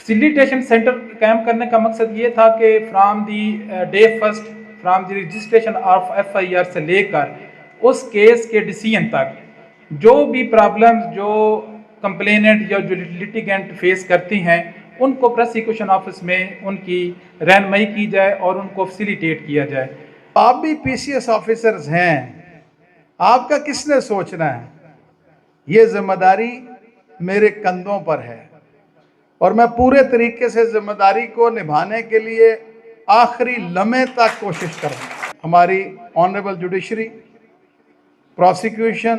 Facilitation centre कायम करने का मकसद ये था कि from the day first from the registration of FIR से लेकर उस केस के डिसीजन तक जो भी प्रॉब्लम्स जो कंप्लेनेंट या जो लिटिगेंट फेस करती हैं उनको प्रोसिक्यूशन ऑफिस में उनकी रहनुमाई की जाए और उनको फैसिलिटेट किया जाए। आप भी PCS ऑफिसर्स हैं, आपका किसने सोचना है? ये जिम्मेदारी मेरे कंधों पर है और मैं पूरे तरीके से जिम्मेदारी को निभाने के लिए आखिरी लम्हे तक कोशिश करूँगा। हमारी ऑनरेबल जुडिशरी, प्रोसिक्यूशन,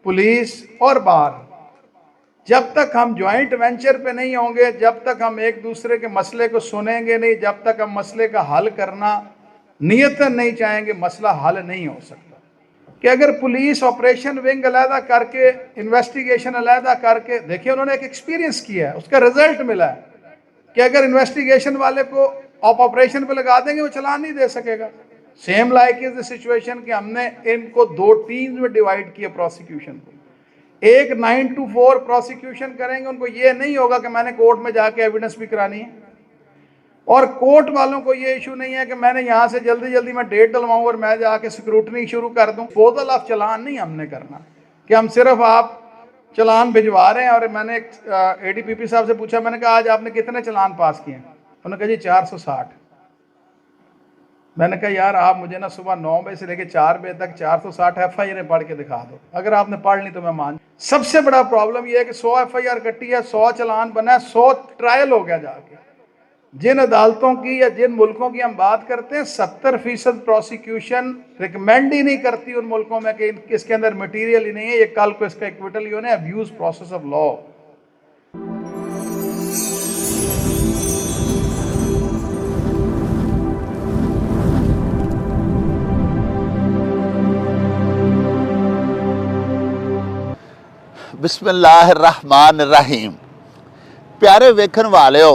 पुलिस और बार, जब तक हम ज्वाइंट वेंचर पे नहीं होंगे, जब तक हम एक दूसरे के मसले को सुनेंगे नहीं, जब तक हम मसले का हल करना नियतन नहीं चाहेंगे, मसला हल नहीं हो सकता। कि अगर पुलिस ऑपरेशन विंग अलहदा करके, इन्वेस्टिगेशन अलहदा करके, देखिए उन्होंने एक एक्सपीरियंस किया है, उसका रिजल्ट मिला है कि अगर इन्वेस्टिगेशन वाले को आप ऑपरेशन पे लगा देंगे वो चलान नहीं दे सकेगा। Same like is the situation कि हमने इनको 2 टीम्स में डिवाइड किया प्रोसिक्यूशन को। एक 9 to 4 प्रोसिक्यूशन करेंगे, उनको ये नहीं होगा कि मैंने कोर्ट में जाके एविडेंस भी करानी है, और कोर्ट वालों को ये इशू नहीं है कि मैंने यहाँ से जल्दी जल्दी मैं डेट डलवाऊँ और मैं जाके स्क्रूटनी शुरू कर दूँ। डिस्पोजल ऑफ चलान नहीं हमने करना कि हम सिर्फ आप चलान भिजवा रहे हैं। और मैंने एक ADPP साहब से पूछा, मैंने कहा आज आपने कितने चलान पास किए? उन्होंने कहा जी 460। मैंने कहा यार आप मुझे ना सुबह 9 बजे से लेकर 4 बजे तक 460 FIR पढ़ के दिखा दो। अगर आपने पढ़ ली तो मैं मान। सबसे बड़ा प्रॉब्लम यह है कि 100 FIR कटी है, 100 चलान बना है, 100 ट्रायल हो गया जाके। जिन अदालतों की या जिन मुल्कों की हम बात करते हैं 70% प्रोसिक्यूशन रिकमेंड ही नहीं करती उन मुल्कों में कि इसके अंदर मटेरियल ही नहीं है, ये कल को इसका एक्विटल ही होने, अब्यूज प्रोसेस ऑफ लॉ। बिस्मिल्लाहिर्रहमानिर्रहीम। प्यारे वेखन वालिओ,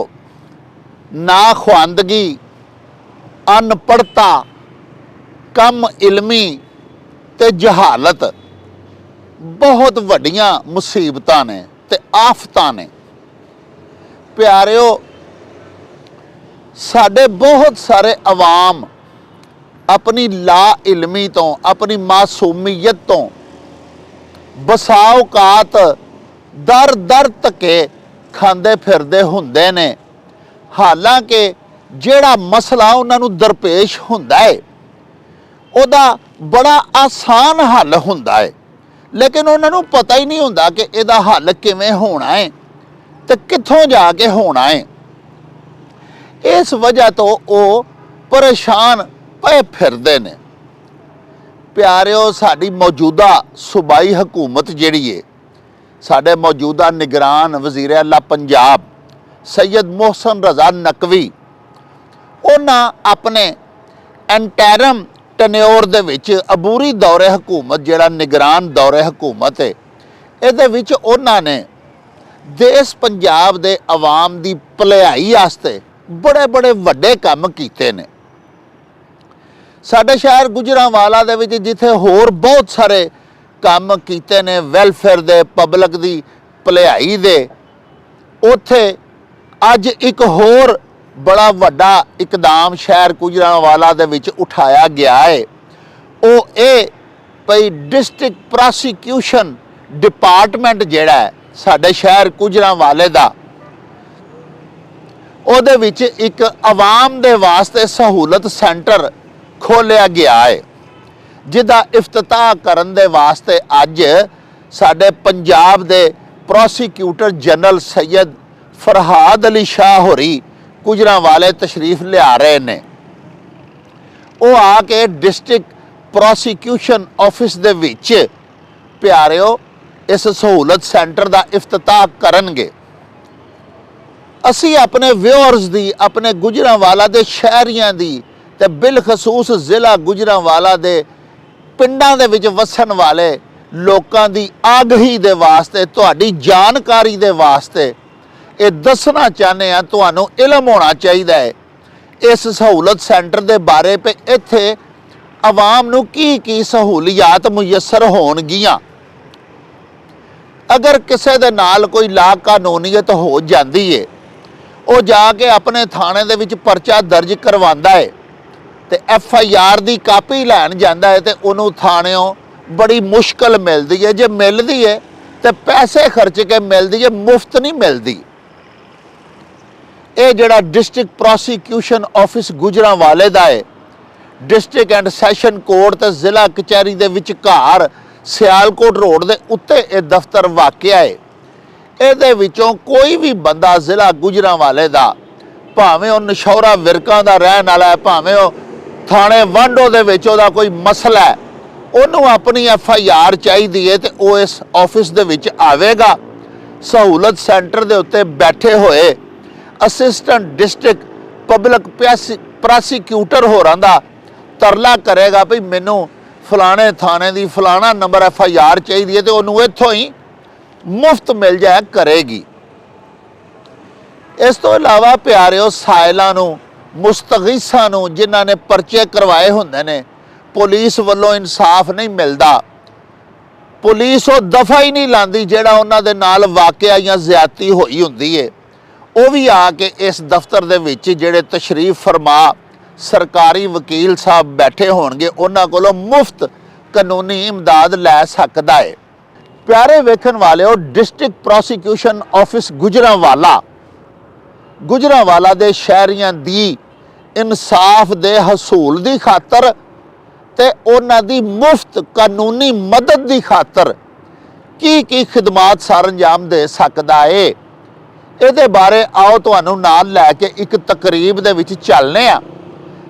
नाखवानदगी, अनपढ़ता, कम इलमी ते जहालत बहुत वड्डियां मुसीबतां ने ते आफतां ने। प्यारिओ, साडे बहुत सारे अवाम अपनी ला इलमी तो, अपनी मासूमियत तो बसा औकात दर दर धक्के खांदे फिरदे हुंदे ने। हालांकि ਜਿਹੜਾ ਮਸਲਾ ਉਹਨਾਂ ਨੂੰ ਦਰਪੇਸ਼ ਹੁੰਦਾ ਹੈ ਉਹਦਾ ਬੜਾ ਆਸਾਨ ਹੱਲ ਹੁੰਦਾ ਹੈ, ਲੇਕਿਨ ਉਹਨਾਂ ਨੂੰ ਪਤਾ ਹੀ ਨਹੀਂ ਹੁੰਦਾ ਕਿ ਇਹਦਾ ਹੱਲ ਕਿਵੇਂ ਹੋਣਾ ਹੈ ਤੇ ਕਿੱਥੋਂ ਜਾ ਕੇ ਹੋਣਾ ਹੈ। ਇਸ ਵਜ੍ਹਾ ਤੋਂ ਉਹ ਪਰੇਸ਼ਾਨ ਪਏ ਫਿਰਦੇ ਨੇ। ਪਿਆਰਿਓ, ਸਾਡੀ ਮੌਜੂਦਾ ਸੂਬਾਈ ਹਕੂਮਤ ਜਿਹੜੀ ਹੈ, ਸਾਡੇ ਮੌਜੂਦਾ ਨਿਗਰਾਨ ਵਜ਼ੀਰ ਆਲਾ ਪੰਜਾਬ सैयद मोहसन रज़ा नकवी, उन्हें अपने एंटैरम टन्योर दे विच अबूरी दौरे हुकूमत, जिहड़ा निगरान दौरे हुकूमत है, इहदे विच उन्होंने देश पंजाब दे अवाम दी भलाई वास्ते बड़े बड़े वड्डे काम कीते ने। साडे शहर गुजरांवाला दे विच जिथे होर बहुत सारे काम कीते ने वैलफेयर दे, पब्लिक दी भलाई दे, उत्थे अज एक होर बड़ा वड्डा इकदाम शहर गुजरांवाला दे विच उठाया गया है। वो ये भई डिस्ट्रिक्ट प्रोसिक्यूशन डिपार्टमेंट जिहड़ा है साडे शहर गुजरांवाले दा, उहदे विच एक आवाम दे वास्ते सहूलत सेंटर खोलिया गया है, जिहदा इफ्तिताह करन दे वास्ते अज साडे पंजाब दे प्रोसिक्यूटर जनरल सैयद फरहाद अली शाह होरी गुजरांवाले तशरीफ लिया रहे ने। वो आके डिस्ट्रिक्ट प्रोसिक्यूशन ऑफिस दे विच प्यारिओ इस सहूलत सेंटर का इफ्तिताह करनगे। असी अपने व्यूअर्स दी, अपने गुजरांवाला दे शहरियां दी ते बिलखसूस जिला गुजरांवाला दे पिंडां दे विच वसन वाले लोकां दी आगही दे वास्ते, तुहाडी जानकारी दे वास्ते ये दसना चाहते हैं, तुहानू इलम होना चाहिए इस सहूलत सेंटर के बारे पे इत्थे आवाम नू की सहूलियात मुयसर होणगियां। अगर किसी दे नाल कोई ला कानूनीयत हो जाती है, ਉਹ ਜਾ ਕੇ ਆਪਣੇ ਥਾਣੇ ਦੇ ਵਿੱਚ ਪਰਚਾ ਦਰਜ ਕਰਵਾਉਂਦਾ ਹੈ ਤੇ FIR ਦੀ ਕਾਪੀ ਲੈਣ ਜਾਂਦਾ ਹੈ ਤੇ ਉਹਨੂੰ ਥਾਣਿਓਂ ਬੜੀ ਮੁਸ਼ਕਲ ਮਿਲਦੀ ਹੈ। ਜੇ ਮਿਲਦੀ ਹੈ ਤੇ ਪੈਸੇ ਖਰਚ ਕੇ ਮਿਲਦੀ ਹੈ, ਮੁਫਤ ਨਹੀਂ ਮਿਲਦੀ। ਇਹ ਜਿਹੜਾ ਡਿਸਟ੍ਰਿਕਟ ਪ੍ਰੋਸੀਕਿਊਸ਼ਨ ਆਫਿਸ ਗੁਜਰਾਂਵਾਲੇ ਦਾ ਹੈ, ਡਿਸਟ੍ਰਿਕਟ ਐਂਡ ਸੈਸ਼ਨ ਕੋਰਟ ਤੇ ਜ਼ਿਲ੍ਹਾ ਕਚਹਿਰੀ ਦੇ ਵਿਚਕਾਰ ਸਿਆਲਕੋਟ ਰੋਡ ਦੇ ਉੱਤੇ ਇਹ ਦਫ਼ਤਰ ਵਾਕਿਆ ਹੈ। ਇਹਦੇ ਵਿੱਚੋਂ ਕੋਈ ਵੀ ਬੰਦਾ ਜ਼ਿਲ੍ਹਾ ਗੁਜਰਾਂਵਾਲੇ ਦਾ, ਭਾਵੇਂ ਉਹ ਨਸ਼ੌਰਾ ਵਿਰਕਾਂ ਦਾ ਰਹਿਣ ਵਾਲਾ ਹੈ, ਭਾਵੇਂ ਉਹ ਥਾਣੇ ਵਾਂਡੋ ਦੇ ਵਿੱਚ ਉਹਦਾ ਕੋਈ ਮਸਲਾ ਹੈ, ਉਹਨੂੰ ਆਪਣੀ FIR ਚਾਹੀਦੀ ਹੈ ਤੇ ਉਹ ਇਸ ਆਫਿਸ ਦੇ ਵਿੱਚ ਆਵੇਗਾ। ਸਹੂਲਤ ਸੈਂਟਰ ਦੇ ਉੱਤੇ ਬੈਠੇ ਹੋਏ ਅਸਿਸਟੈਂਟ ਡਿਸਟ੍ਰਿਕਟ ਪਬਲਿਕ ਪ੍ਰੋਸੀਕਿਊਟਰ ਹੋਰਾਂ ਦਾ ਤਰਲਾ ਕਰੇਗਾ ਵੀ ਮੈਨੂੰ ਫਲਾਣੇ ਥਾਣੇ ਦੀ ਫਲਾਣਾ ਨੰਬਰ FIR ਚਾਹੀਦੀ ਹੈ ਤੇ ਉਹਨੂੰ ਇੱਥੋਂ ਹੀ ਮੁਫਤ ਮਿਲ ਜਾਇਆ ਕਰੇਗੀ। ਇਸ ਤੋਂ ਇਲਾਵਾ ਪਿਆਰਿਓ, ਸਾਇਲਾਂ ਨੂੰ, ਮੁਸਤਗੀਸਾਂ ਨੂੰ ਜਿਨ੍ਹਾਂ ਨੇ ਪਰਚੇ ਕਰਵਾਏ ਹੁੰਦੇ ਨੇ, ਪੁਲਿਸ ਵੱਲੋਂ ਇਨਸਾਫ ਨਹੀਂ ਮਿਲਦਾ। ਪੁਲਿਸ ਉਹ ਦਫਾ ਹੀ ਨਹੀਂ ਲਾਂਦੀ ਜਿਹੜਾ ਉਹਨਾਂ ਦੇ ਨਾਲ ਵਾਕਿਆ ਜਾਂ ਜ਼ਿਆਦਤੀ ਹੋਈ ਹੁੰਦੀ ਹੈ। ਉਹ ਵੀ ਆ ਕੇ ਇਸ ਦਫ਼ਤਰ ਦੇ ਵਿੱਚ ਜਿਹੜੇ ਤਸ਼ਰੀਫ ਫਰਮਾ ਸਰਕਾਰੀ ਵਕੀਲ ਸਾਹਿਬ ਬੈਠੇ ਹੋਣਗੇ, ਉਹਨਾਂ ਕੋਲੋਂ ਮੁਫਤ ਕਾਨੂੰਨੀ ਇਮਦਾਦ ਲੈ ਸਕਦਾ ਹੈ। ਪਿਆਰੇ ਵੇਖਣ ਵਾਲਿਓ, ਡਿਸਟ੍ਰਿਕਟ ਪ੍ਰੋਸੀਕਿਊਸ਼ਨ ਆਫਿਸ ਗੁਜਰਾਂਵਾਲਾ ਦੇ ਸ਼ਹਿਰੀਆਂ ਦੀ ਇਨਸਾਫ ਦੇ ਹਸੂਲ ਦੀ ਖਾਤਰ ਤੇ ਉਹਨਾਂ ਦੀ ਮੁਫਤ ਕਾਨੂੰਨੀ ਮਦਦ ਦੀ ਖਾਤਰ ਕੀ ਖਿਦਮਾਤ ਸਰ ਅੰਜਾਮ ਦੇ ਸਕਦਾ ਹੈ, ਇਹਦੇ ਬਾਰੇ ਆਓ ਤੁਹਾਨੂੰ ਨਾਲ ਲੈ ਕੇ ਇੱਕ ਤਕਰੀਬ ਦੇ ਵਿੱਚ ਚੱਲਨੇ ਆ,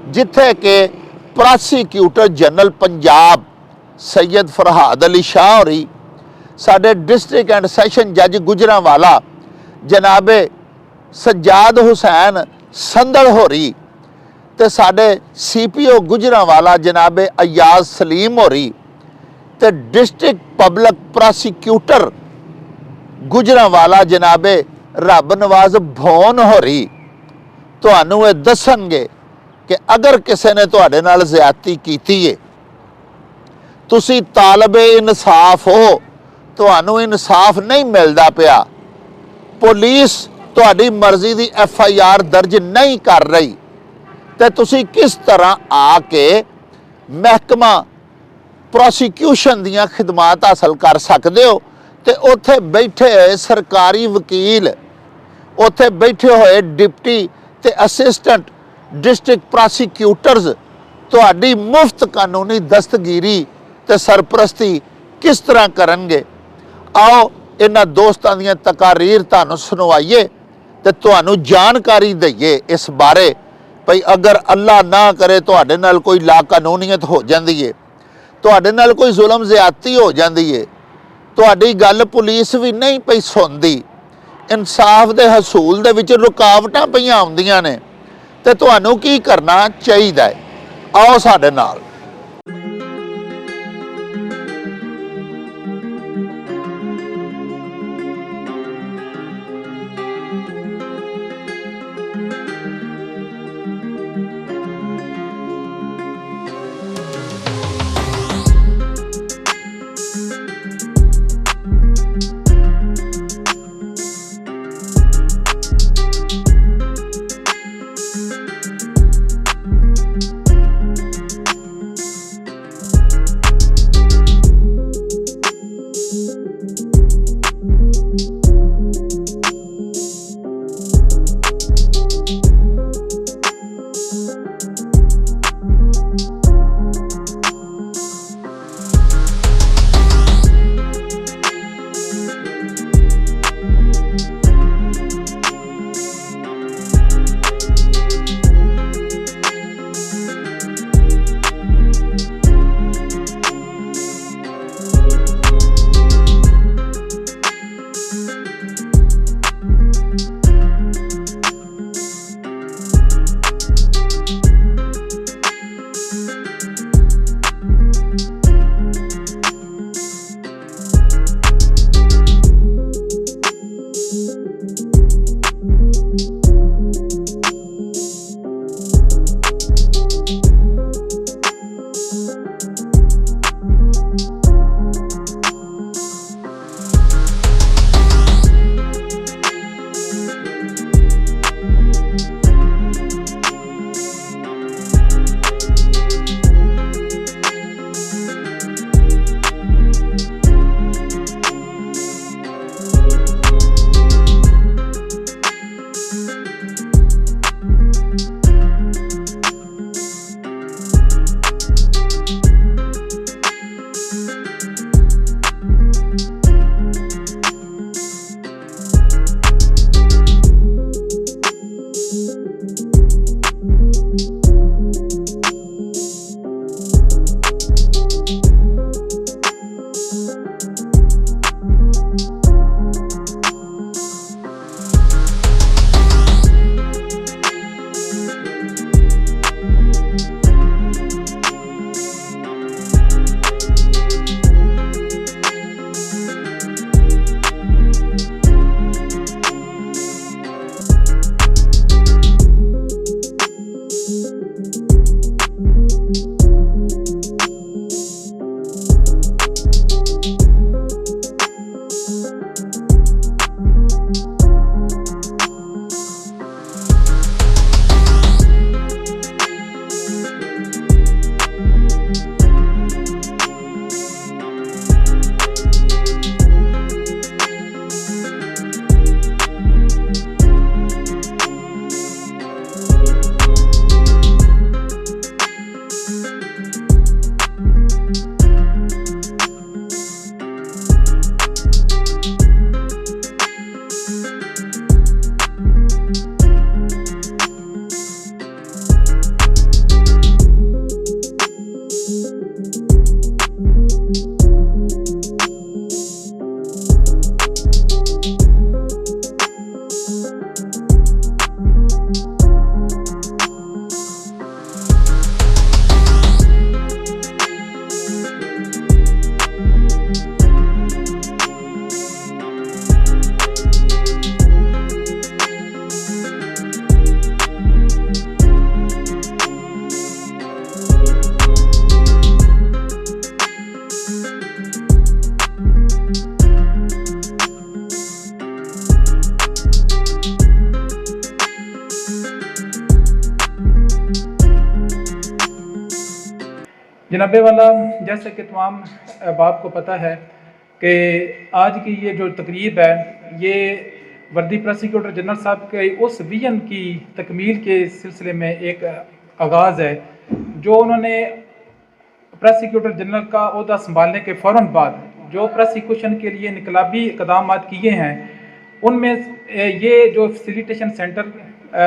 ਜਿੱਥੇ ਕਿ ਪ੍ਰੋਸੀਕਿਊਟਰ ਜਨਰਲ ਪੰਜਾਬ ਸੈਯਦ ਫਰਹਾਦ ਅਲੀ ਸ਼ਾਹ ਹੋਰੀ, ਸਾਡੇ ਡਿਸਟ੍ਰਿਕਟ ਐਂਡ ਸੈਸ਼ਨ ਜੱਜ ਗੁਜਰਾਂਵਾਲਾ ਜਨਾਬੇ ਸੱਜਾਦ ਹੁਸੈਨ ਸੰਦਲ ਹੋਰੀ ਤੇ ਸਾਡੇ CPO ਗੁਜਰਾਂਵਾਲਾ ਜਨਾਬੇ ਅਯਾਜ਼ ਸਲੀਮ ਹੋਰੀ ਤੇ ਡਿਸਟ੍ਰਿਕਟ ਪਬਲਿਕ ਪ੍ਰੋਸੀਕਿਊਟਰ ਗੁਜਰਾਂਵਾਲਾ ਜਨਾਬੇ ਰੱਬ ਨਵਾਜ਼ ਭੋਨ ਹੋਰੀ ਤੁਹਾਨੂੰ ਇਹ ਦੱਸਣਗੇ ਕਿ ਅਗਰ ਕਿਸੇ ਨੇ ਤੁਹਾਡੇ ਨਾਲ ਜ਼ਿਆਦਤੀ ਕੀਤੀ ਹੈ, ਤੁਸੀਂ ਤਾਲਬੇ ਇਨਸਾਫ ਹੋ, ਤੁਹਾਨੂੰ ਇਨਸਾਫ ਨਹੀਂ ਮਿਲਦਾ ਪਿਆ, ਪੁਲਿਸ ਤੁਹਾਡੀ ਮਰਜ਼ੀ ਦੀ FIR ਦਰਜ ਨਹੀਂ ਕਰ ਰਹੀ, ਤੇ ਤੁਸੀਂ ਕਿਸ ਤਰ੍ਹਾਂ ਆ ਕੇ ਮਹਿਕਮਾ ਪ੍ਰੋਸੀਕਿਊਸ਼ਨ ਦੀਆਂ ਖਿਦਮਾਤ ਹਾਸਲ ਕਰ ਸਕਦੇ ਹੋ। ਤੇ ਉੱਥੇ ਬੈਠੇ ਹੋਏ ਸਰਕਾਰੀ ਵਕੀਲ, ਉੱਥੇ ਬੈਠੇ ਹੋਏ ਡਿਪਟੀ ਤੇ ਅਸਿਸਟੈਂਟ ਡਿਸਟ੍ਰਿਕਟ ਪ੍ਰੋਸੀਕਿਊਟਰਸ ਤੁਹਾਡੀ ਮੁਫਤ ਕਾਨੂੰਨੀ ਦਸਤਗੀਰੀ ਤੇ ਸਰਪ੍ਰਸਤੀ ਕਿਸ ਤਰ੍ਹਾਂ ਕਰਨਗੇ। ਆਓ ਇਹਨਾਂ ਦੋਸਤਾਂ ਦੀਆਂ ਤਕਾਰੀਰ ਤੁਹਾਨੂੰ ਸੁਣਵਾਈਏ ਤੇ ਤੁਹਾਨੂੰ ਜਾਣਕਾਰੀ ਦਈਏ ਇਸ ਬਾਰੇ ਭਈ ਅਗਰ ਅੱਲਾ ਨਾ ਕਰੇ ਤੁਹਾਡੇ ਨਾਲ ਕੋਈ ਲਾਕਾਨੂੰਨੀਅਤ ਹੋ ਜਾਂਦੀ ਹੈ, ਤੁਹਾਡੇ ਨਾਲ ਕੋਈ ਜ਼ੁਲਮ ਜ਼ਿਆਦਤੀ ਹੋ ਜਾਂਦੀ ਹੈ, ਤੁਹਾਡੀ ਗੱਲ ਪੁਲਿਸ ਵੀ ਨਹੀਂ ਪਈ ਸੁਣਦੀ, ਇਨਸਾਫ ਦੇ ਹਸੂਲ ਦੇ ਵਿੱਚ ਰੁਕਾਵਟਾਂ ਪਈਆਂ ਆਉਂਦੀਆਂ ਨੇ, ਤੇ ਤੁਹਾਨੂੰ ਕੀ ਕਰਨਾ ਚਾਹੀਦਾ ਹੈ। ਆਓ ਸਾਡੇ ਨਾਲ। जनाबे वाला, जैसे कि तमाम अहबाब को पता है कि आज की ये जो तकरीब है ये वर्दी प्रोसिक्यूटर जनरल साहब के उस विजन की तकमील के सिलसिले में एक आगाज़ है जो उन्होंने प्रोसिक्यूटर जनरल का ओहदा संभालने के फ़ौरन बाद जो प्रोसिक्यूशन के लिए इनकलाबी इक़दाम किए हैं, उनमें ये जो फैसिलिटेशन सेंटर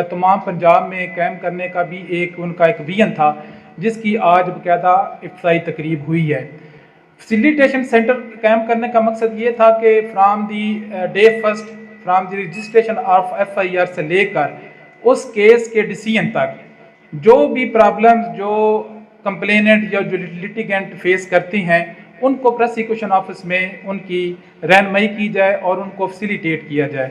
तमाम पंजाब में कायम करने का भी एक उनका एक विजन था, जिसकी आज बाकायदा इफ्ताही तकरीब हुई है। फैसिलिटेशन सेंटर कायम करने का मकसद ये था कि from the day first, from the registration of FIR से लेकर उस केस के डिसीजन तक जो भी प्रॉब्लम्स जो कंप्लेनेंट या जो लिटिगेंट फेस करती हैं, उनको प्रोसिक्यूशन ऑफिस में उनकी रहनुमाई की जाए और उनको फैसिलिटेट किया जाए।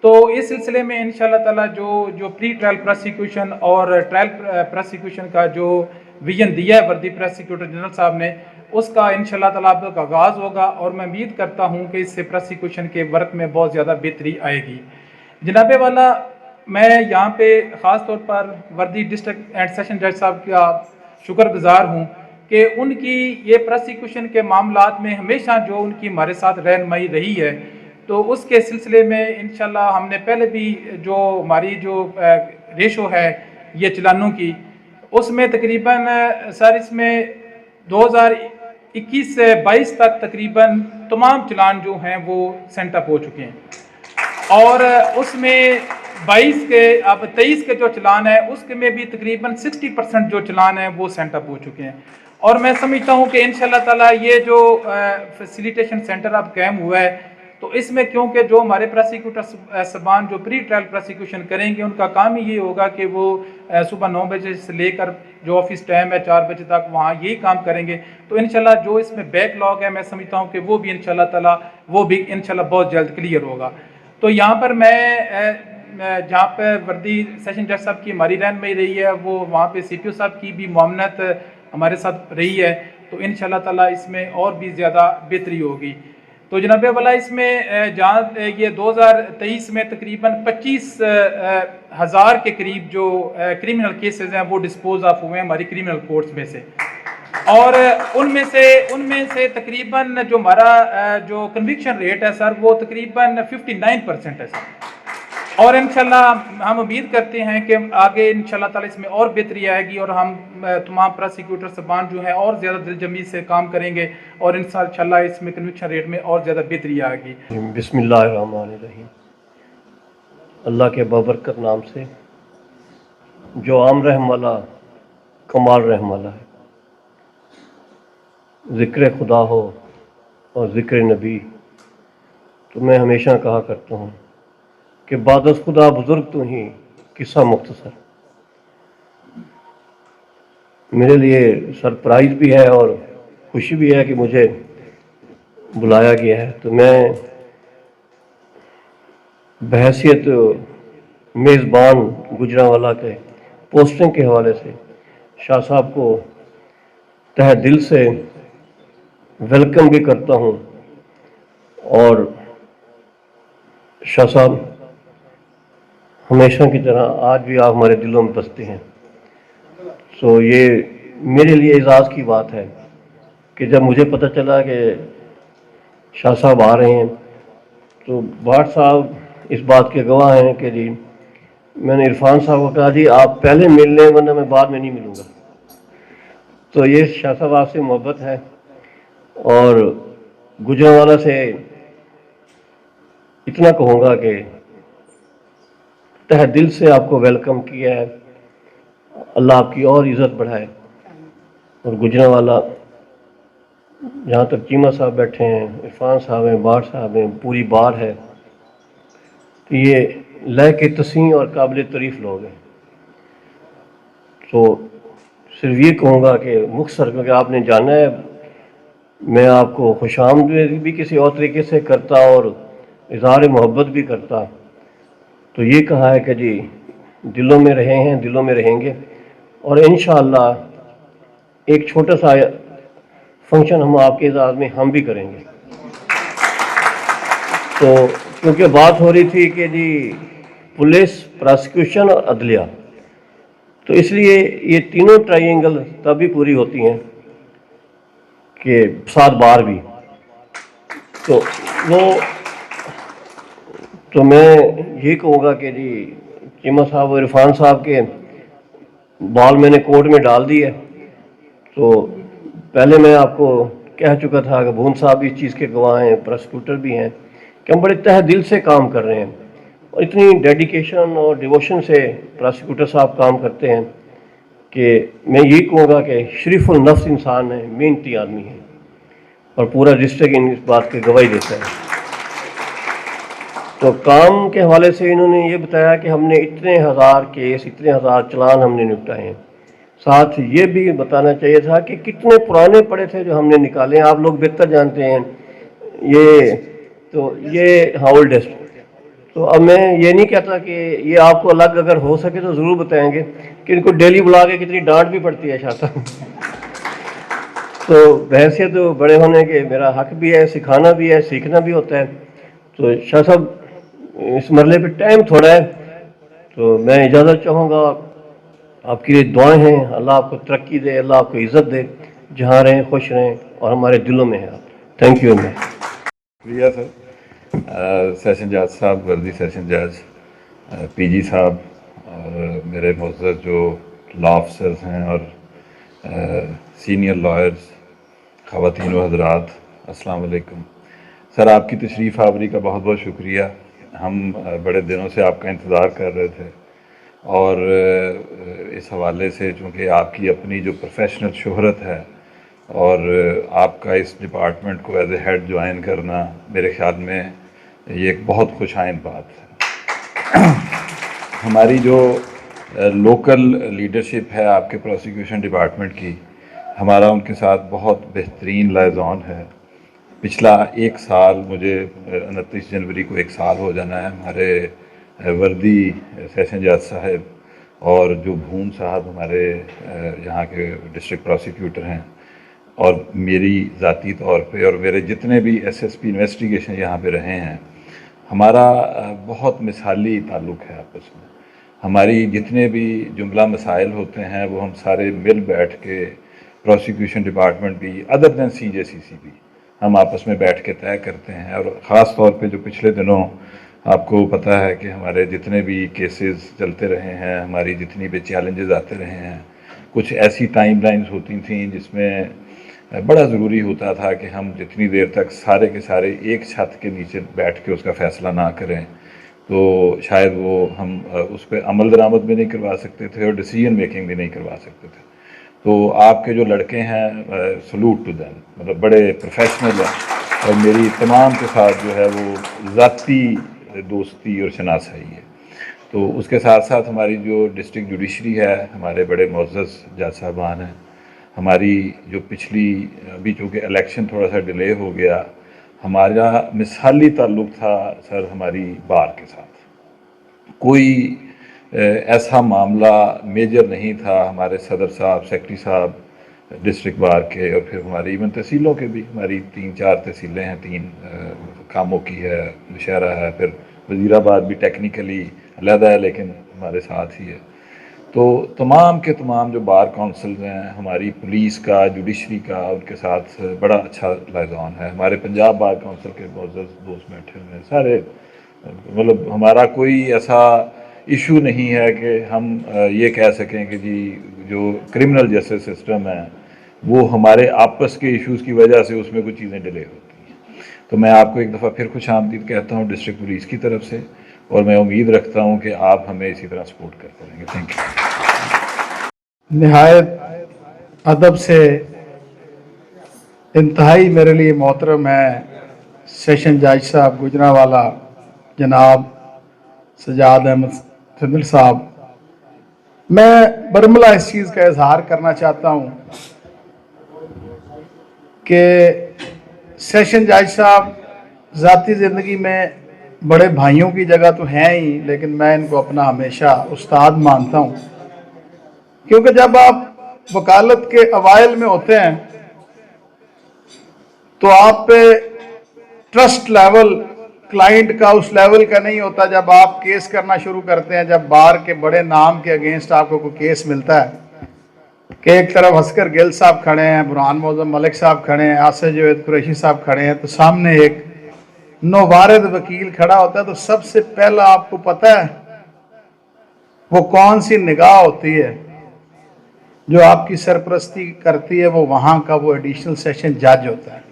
तो इस सिलसिले में इंशाल्लाह ताला जो प्री ट्रायल प्रोसिक्यूशन और ट्रायल प्रोसिक्यूशन का जो विजन दिया है वर्दी प्रोसिक्यूटर जनरल साहब ने, उसका इंशाल्लाह ताला अब का आगाज़ होगा और मैं उम्मीद करता हूँ कि इससे प्रोसिक्यूशन के वर्क में बहुत ज़्यादा बेहतरी आएगी। जनाबे वाला, मैं यहाँ पे ख़ास तौर पर वर्दी डिस्ट्रिक्ट एंड सेशन जज साहब का शुक्रगुजार हूँ कि उनकी ये प्रोसिक्यूशन के मामलात में हमेशा जो उनकी हमारे साथ रहनुमाई रही है, तो उसके सिलसिले में इंशाल्लाह हमने पहले भी जो हमारी जो रेशो है ये चलानों की, उसमें तकरीबन सर इसमें 2021 से 22 तक तकरीबन तमाम चलान जो हैं वो सेंट अप हो चुके हैं और उसमें 22 के अब 23 के जो चलान है उसके में भी तकरीबन 60% जो चलान है वो सेंट अप हो चुके हैं। और मैं समझता हूँ कि इंशाल्लाह ताला ये जो फैसिलिटेशन सेंटर अब कायम हुआ है, तो इसमें क्योंकि जो हमारे प्रोसिक्यूटर सबान जो प्री ट्रायल प्रोसिक्यूशन करेंगे, उनका काम ही ये होगा कि वो सुबह 9 बजे से लेकर जो ऑफिस टाइम है 4 बजे तक वहाँ यही काम करेंगे। तो इंशाल्लाह जो इसमें बैकलॉग है, मैं समझता हूँ कि वो भी इंशाल्लाह ताला वो भी इंशाल्लाह बहुत जल्द क्लियर होगा। तो यहाँ पर मैं जहाँ पर वर्दी सेशन जज साहब की हमारी रहनुमाई रही है, वो वहाँ पे CPO साहब की भी मुआवनत हमारे साथ रही है, तो इंशाल्लाह ताला इसमें और भी ज़्यादा बेहतरी होगी। तो जनाबे वाला, इसमें जहाँ ये 2023 में तकरीबन 25,000 के करीब जो क्रिमिनल केसेस हैं वो डिस्पोज ऑफ हुए हैं हमारी क्रिमिनल कोर्ट्स में से, और उनमें से तकरीबन जो हमारा जो कन्विक्शन रेट है सर वो तकरीबन 59% है सर। और इंशाल्लाह हम उम्मीद करते हैं कि आगे इंशाल्लाह ताला इसमें और बेहतरी आएगी और हम तमाम प्रोसिक्यूटर सबान जो है और ज़्यादा दिलजमी से काम करेंगे और इंशाल्लाह इसमें कन्विक्शन रेट में और ज़्यादा बेहतरी आएगी। बिस्मिल्लाहिर्रहमानिर्रहीम। अल्लाह के बाबरकत नाम से जो आम रहम वाला कमाल रहम वाला है। ज़िक्र खुदा हो और ज़िक्र नबी, तो मैं हमेशा कहा करता हूँ कि बादस खुदा बुज़ुर्ग तो ही किस्सा मुख्तसर। मेरे लिए सरप्राइज़ भी है और खुशी भी है कि मुझे बुलाया गया है। तो मैं बहैसियत मेज़बान गुजरांवाला के पोस्टिंग के हवाले से शाह साहब को तहे दिल से वेलकम भी करता हूँ। और शाह साहब हमेशा की तरह आज भी आप हमारे दिलों में बसते हैं। सो ये मेरे लिए एजाज़ की बात है कि जब मुझे पता चला कि शाह साहब आ रहे हैं, तो भाट साहब इस बात के गवाह हैं कि जी मैंने इरफान साहब को कहा जी आप पहले मिल लें वरना मैं बाद में नहीं मिलूँगा। तो ये शाह साहब आपसे मोहब्बत है और गुजरांवाला से इतना कहूँगा कि तहे दिल से आपको वेलकम किया है। अल्लाह आपकी और इज़्ज़त बढ़ाए। और गुजरांवाला जहाँ तक चीमा साहब बैठे हैं, इरफान साहब हैं, भाट साहब हैं, पूरी बार है, तो ये लय के तसीह और काबिल तारीफ़ लोग हैं। तो सिर्फ ये कहूँगा कि मुख्तसर क्योंकि आपने जाना है, मैं आपको खुशामदीद भी किसी और तरीके से करता और इज़हार मोहब्बत भी करता। तो ये कहा है कि जी दिलों में रहे हैं, दिलों में रहेंगे और इंशाअल्लाह एक छोटा सा फंक्शन हम आपके एजाज़ में हम भी करेंगे। तो क्योंकि बात हो रही थी कि जी पुलिस, प्रोसिक्यूशन और अदलिया, तो इसलिए ये तीनों ट्रायंगल तभी पूरी होती हैं کہ 7 بار بھی. تو وہ تو میں یہی کہوں گا کہ جی چیمہ صاحب اور عرفان صاحب کے بال میں نے کورٹ میں ڈال دی ہے. تو پہلے میں آپ کو کہہ چکا تھا کہ بھون صاحب بھی اس چیز کے گواہ ہیں, پروسیکیوٹر بھی ہیں, کہ ہم بڑے تہ دل سے کام کر رہے ہیں اور اتنی ڈیڈیکیشن اور ڈیووشن سے پروسیکیوٹر صاحب کام کرتے ہیں کہ میں یہی کہوں گا کہ شریف النفس انسان ہے, محنتی آدمی ہے, اور پورا ڈسٹرکٹ اس بات کی گواہی دیتا ہے. تو کام کے حوالے سے انہوں نے یہ بتایا کہ ہم نے اتنے ہزار کیس, اتنے ہزار چلان ہم نے نپٹائے ہیں. ساتھ یہ بھی بتانا چاہیے تھا کہ کتنے پرانے پڑے تھے جو ہم نے نکالے ہیں, آپ لوگ بہتر جانتے ہیں. یہ اولڈسٹ. تو اب میں یہ نہیں کہتا کہ یہ آپ کو الگ اگر ہو سکے تو ضرور بتائیں گے کہ ان کو ڈیلی بلا کے کتنی ڈانٹ بھی پڑتی ہے شاہ صاحب. تو بحیثیت تو بڑے ہونے کے میرا حق بھی ہے, سکھانا بھی ہے, سیکھنا بھی ہوتا ہے. تو شاہ صاحب اس مرحلے پہ ٹائم تھوڑا ہے, تو میں اجازت چاہوں گا. آپ کے لیے دعائیں ہیں, اللہ آپ کو ترقی دے, اللہ آپ کو عزت دے, جہاں رہیں خوش رہیں, اور ہمارے دلوں میں ہیں آپ. Thank you. شکریہ سر. سیشن جج صاحب, وردی سیشن جج, پی جی صاحب, اور میرے معزز جو لا آفیسرز ہیں اور سینئر لائرز, خواتین و حضرات, السلام علیکم. سر آپ کی تشریف آوری کا بہت بہت شکریہ. ہم بڑے دنوں سے آپ کا انتظار کر رہے تھے, اور اس حوالے سے چونکہ آپ کی اپنی جو پروفیشنل شہرت ہے اور آپ کا اس ڈپارٹمنٹ کو ایز اے ہیڈ جوائن کرنا, میرے خیال میں یہ ایک بہت خوش آئند بات ہے. ہماری جو لوکل لیڈرشپ ہے آپ کے پروسیکیوشن ڈپارٹمنٹ کی, ہمارا ان کے ساتھ بہت بہترین لائزون ہے. پچھلا 1 سال, مجھے 29 جنوری کو 1 سال ہو جانا ہے, ہمارے وردی سیشن جج صاحب اور جو بھون صاحب ہمارے یہاں کے ڈسٹرکٹ پروسیکیوٹر ہیں, اور میری ذاتی طور پہ اور میرے جتنے بھی ایس ایس پی انویسٹیگیشن یہاں پہ رہے ہیں, ہمارا بہت مثالی تعلق ہے آپس میں. ہماری جتنے بھی جملہ مسائل ہوتے ہیں وہ ہم سارے مل بیٹھ کے, پروسیکیوشن ڈپارٹمنٹ بھی ادر دین سی جے سی بھی, ہم آپس میں بیٹھ کے طے کرتے ہیں. اور خاص طور پہ جو پچھلے دنوں آپ کو پتہ ہے کہ ہمارے جتنے بھی کیسز چلتے رہے ہیں, ہماری جتنی بھی چیلنجز آتے رہے ہیں, کچھ ایسی ٹائم لائنز ہوتی تھیں جس میں بڑا ضروری ہوتا تھا کہ ہم جتنی دیر تک سارے کے سارے ایک چھت کے نیچے بیٹھ کے اس کا فیصلہ نہ کریں تو شاید وہ ہم اس پہ عمل درآمد بھی نہیں کروا سکتے تھے اور ڈیسیجن میکنگ بھی نہیں کروا سکتے تھے. تو آپ کے جو لڑکے ہیں, سلوٹ ٹو دیم, مطلب بڑے پروفیشنل ہیں, اور میری تمام کے ساتھ جو ہے وہ ذاتی دوستی اور شناسائی ہے. تو اس کے ساتھ ساتھ ہماری جو ڈسٹرکٹ جوڈیشری ہے, ہمارے بڑے معزز جج صاحبان ہیں. ہماری جو پچھلی, ابھی چونکہ الیکشن تھوڑا سا ڈیلے ہو گیا, ہمارا مثالی تعلق تھا سر ہماری بار کے ساتھ. کوئی ایسا معاملہ میجر نہیں تھا. ہمارے صدر صاحب, سیکٹری صاحب ڈسٹرکٹ بار کے, اور پھر ہماری ایون تحصیلوں کے بھی, ہماری 3-4 تحصیلیں ہیں, 3 کاموں کی ہے, نوشہرہ ہے, پھر وزیر آباد بھی ٹیکنیکلی علیحدہ ہے لیکن ہمارے ساتھ ہی ہے. تو تمام کے تمام جو بار کونسلز ہیں, ہماری پولیس کا, جوڈیشری کا, ان کے ساتھ بڑا اچھا لائزون ہے. ہمارے پنجاب بار کونسل کے معزز دوست بیٹھے ہوئے ہیں سارے, مطلب ہمارا کوئی ایسا ایشو نہیں ہے کہ ہم یہ کہہ سکیں کہ جی جو کرمنل جسٹس سسٹم ہے وہ ہمارے آپس کے ایشوز کی وجہ سے اس میں کچھ چیزیں ڈیلے ہوتی ہیں. تو میں آپ کو ایک دفعہ پھر خوش آمدید کہتا ہوں ڈسٹرکٹ پولیس کی طرف سے, اور میں امید رکھتا ہوں کہ آپ ہمیں اسی طرح سپورٹ کرتے رہیں گے. Thank you. نہایت ادب سے, انتہائی میرے لیے محترم ہے سیشن جج صاحب گجرانوالہ جناب سجاد احمد فضل صاحب. میں برملا اس چیز کا اظہار کرنا چاہتا ہوں کہ سیشن جج صاحب ذاتی زندگی میں بڑے بھائیوں کی جگہ تو ہیں ہی, لیکن میں ان کو اپنا ہمیشہ استاد مانتا ہوں, کیونکہ جب آپ وکالت کے اوائل میں ہوتے ہیں تو آپ پہ ٹرسٹ لیول کلائنٹ کا اس لیول کا نہیں ہوتا. جب آپ کیس کرنا شروع کرتے ہیں, جب بار کے بڑے نام کے اگینسٹ آپ کو کوئی کیس ملتا ہے, कि एक तरफ असगर गिल साहब खड़े हैं, बुरहान मोज़म मलिक साहब खड़े हैं, आसिफ जावेद कुरैशी साहब खड़े हैं, तो सामने एक नौवारिद वकील खड़ा होता है, तो सबसे पहला आपको पता है वो कौन सी निगाह होती है जो आपकी सरपरस्ती करती है? वो वहाँ का वो एडिशनल सेशन जज होता है।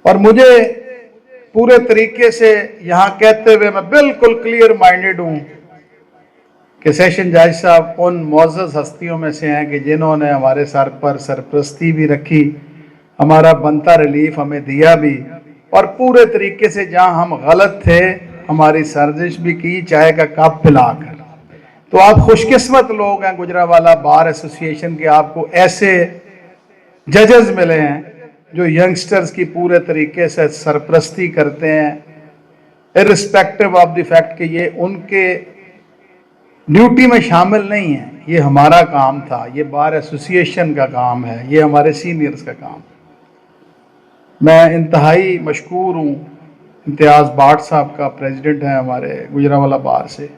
और मुझे पूरे तरीके से यहाँ कहते हुए मैं बिल्कुल क्लियर माइंडेड हूँ कि सेशन जज साहब उन मुअज़्ज़ज़ हस्तियों में से हैं कि जिन्होंने हमारे सर पर सरपरस्ती भी रखी, हमारा बनता रिलीफ हमें दिया भी, और पूरे तरीके से जहाँ हम गलत थे हमारी सर्जिश भी की, चाय का कप पिलाकर। तो आप खुशकिस्मत लोग हैं गुजरांवाला बार एसोसिएशन के, आपको ऐसे जजेस मिले हैं जो यंगस्टर्स की पूरे तरीके से सरपरस्ती करते हैं, इर्रिस्पेक्टिव ऑफ द फैक्ट कि ये उनके ड्यूटी में शामिल नहीं है। ये हमारा काम था, ये बार एसोसिएशन का काम है, ये हमारे सीनियर्स का काम। मैं इंतहाई मशकूर हूँ इम्तियाज़ भाट साहब का, प्रेसिडेंट हैं हमारे गुजरांवाला बार से।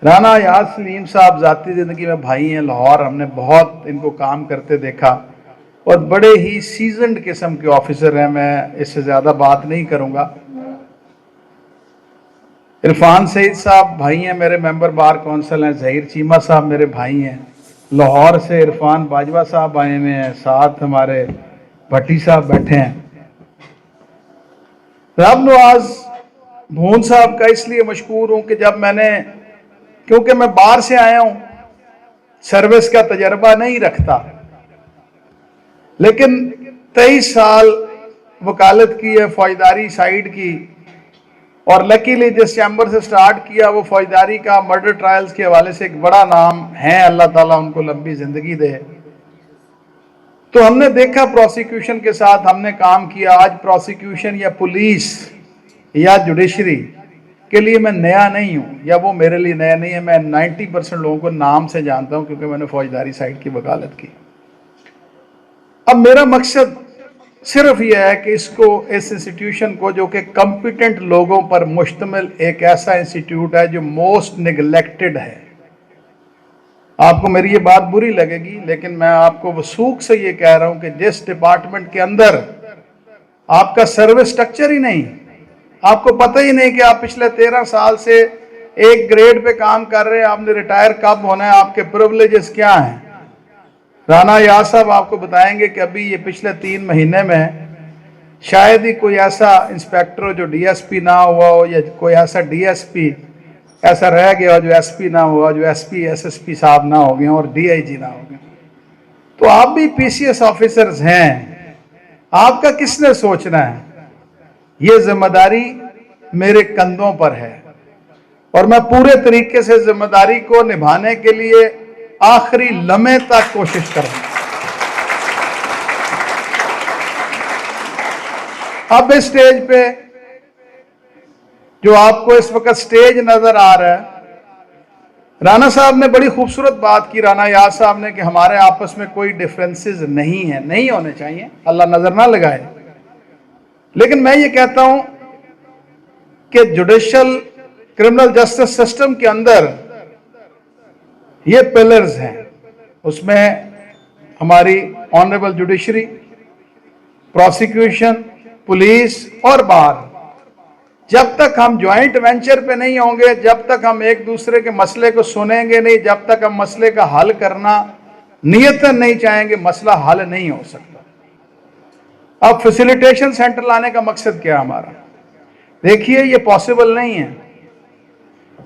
राना याद सलीम साहब ज़ाती ज़िंदगी में भाई हैं, लाहौर हमने बहुत इनको काम करते देखा, और बड़े ही सीजनड किस्म के ऑफिसर हैं। मैं इससे ज़्यादा बात नहीं करूँगा। इरफान सईद साहब भाई हैं मेरे, मेंबर बार कौंसिल हैं। ज़हीर चीमा साहब मेरे भाई हैं। लाहौर से इरफान बाजवा साहब आए हुए हैं, साथ हमारे भट्टी साहब बैठे हैं। रब नवाज भून साहब का इसलिए मशकूर हूँ कि जब मैंने, क्योंकि मैं बाहर से आया हूँ, सर्विस का तजर्बा नहीं रखता, लेकिन 23 साल वकालत की है फौजदारी साइड की, और लकीली जिस चैम्बर से स्टार्ट किया वो फौजदारी का मर्डर ट्रायल्स के हवाले से एक बड़ा नाम है, अल्लाह ताला उनको लंबी जिंदगी दे। तो हमने देखा प्रोसिक्यूशन के साथ हमने काम किया। आज प्रोसिक्यूशन या पुलिस या जुडिशरी के लिए मैं नया नहीं हूँ, या वो मेरे लिए नया नहीं है। मैं 90% लोगों को नाम से जानता हूँ क्योंकि मैंने फौजदारी साइड की वकालत की। अब मेरा मकसद सिर्फ यह है कि इसको, इस इंस्टीट्यूशन को, जो कि कॉम्पिटेंट लोगों पर मुश्तमिल एक ऐसा इंस्टीट्यूट है जो मोस्ट निगलेक्टेड है। आपको मेरी ये बात बुरी लगेगी, लेकिन मैं आपको वसूख से ये कह रहा हूँ कि जिस डिपार्टमेंट के अंदर आपका सर्विस स्ट्रक्चर ही नहीं, आपको पता ही नहीं कि आप पिछले 13 साल से एक ग्रेड पे काम कर रहे हैं, आपने रिटायर कब होना है, आपके प्रिविलेजेस क्या हैं। राना याद साहब आपको बताएंगे कि अभी ये पिछले 3 महीने में शायद ही कोई ऐसा इंस्पेक्टर हो जो डीएसपी ना हुआ हो, या कोई ऐसा डीएसपी ऐसा रह गया हो जो एसपी ना हुआ, जो एसपी एसएसपी साहब ना हो गए और डीआईजी ना हो गए। तो आप भी पीसीएस ऑफिसर्स हैं, आपका किसने सोचना है? ये जिम्मेदारी मेरे कंधों पर है, और मैं पूरे तरीके से जिम्मेदारी को निभाने के लिए आखिरी लम्हे तक कोशिश करूंगा। अब इस स्टेज पे जो आपको इस वक्त स्टेज नजर आ रहा है, राना साहब ने बड़ी खूबसूरत बात की, राना याद साहब ने, कि हमारे आपस में कोई डिफरेंसेस नहीं है, नहीं होने चाहिए, अल्लाह नजर ना लगाए। लेकिन मैं ये कहता हूं कि जुडिशल क्रिमिनल जस्टिस सिस्टम के अंदर ये पिलर्स हैं, उसमें हमारी ऑनरेबल जुडिशरी, प्रोसिक्यूशन, पुलिस और बार। जब तक हम ज्वाइंट वेंचर पे नहीं होंगे, जब तक हम एक दूसरे के मसले को सुनेंगे नहीं, जब तक हम मसले का हल करना नियतन नहीं चाहेंगे, मसला हल नहीं हो सकता। अब फैसिलिटेशन सेंटर लाने का मकसद क्या है हमारा? देखिए, ये पॉसिबल नहीं है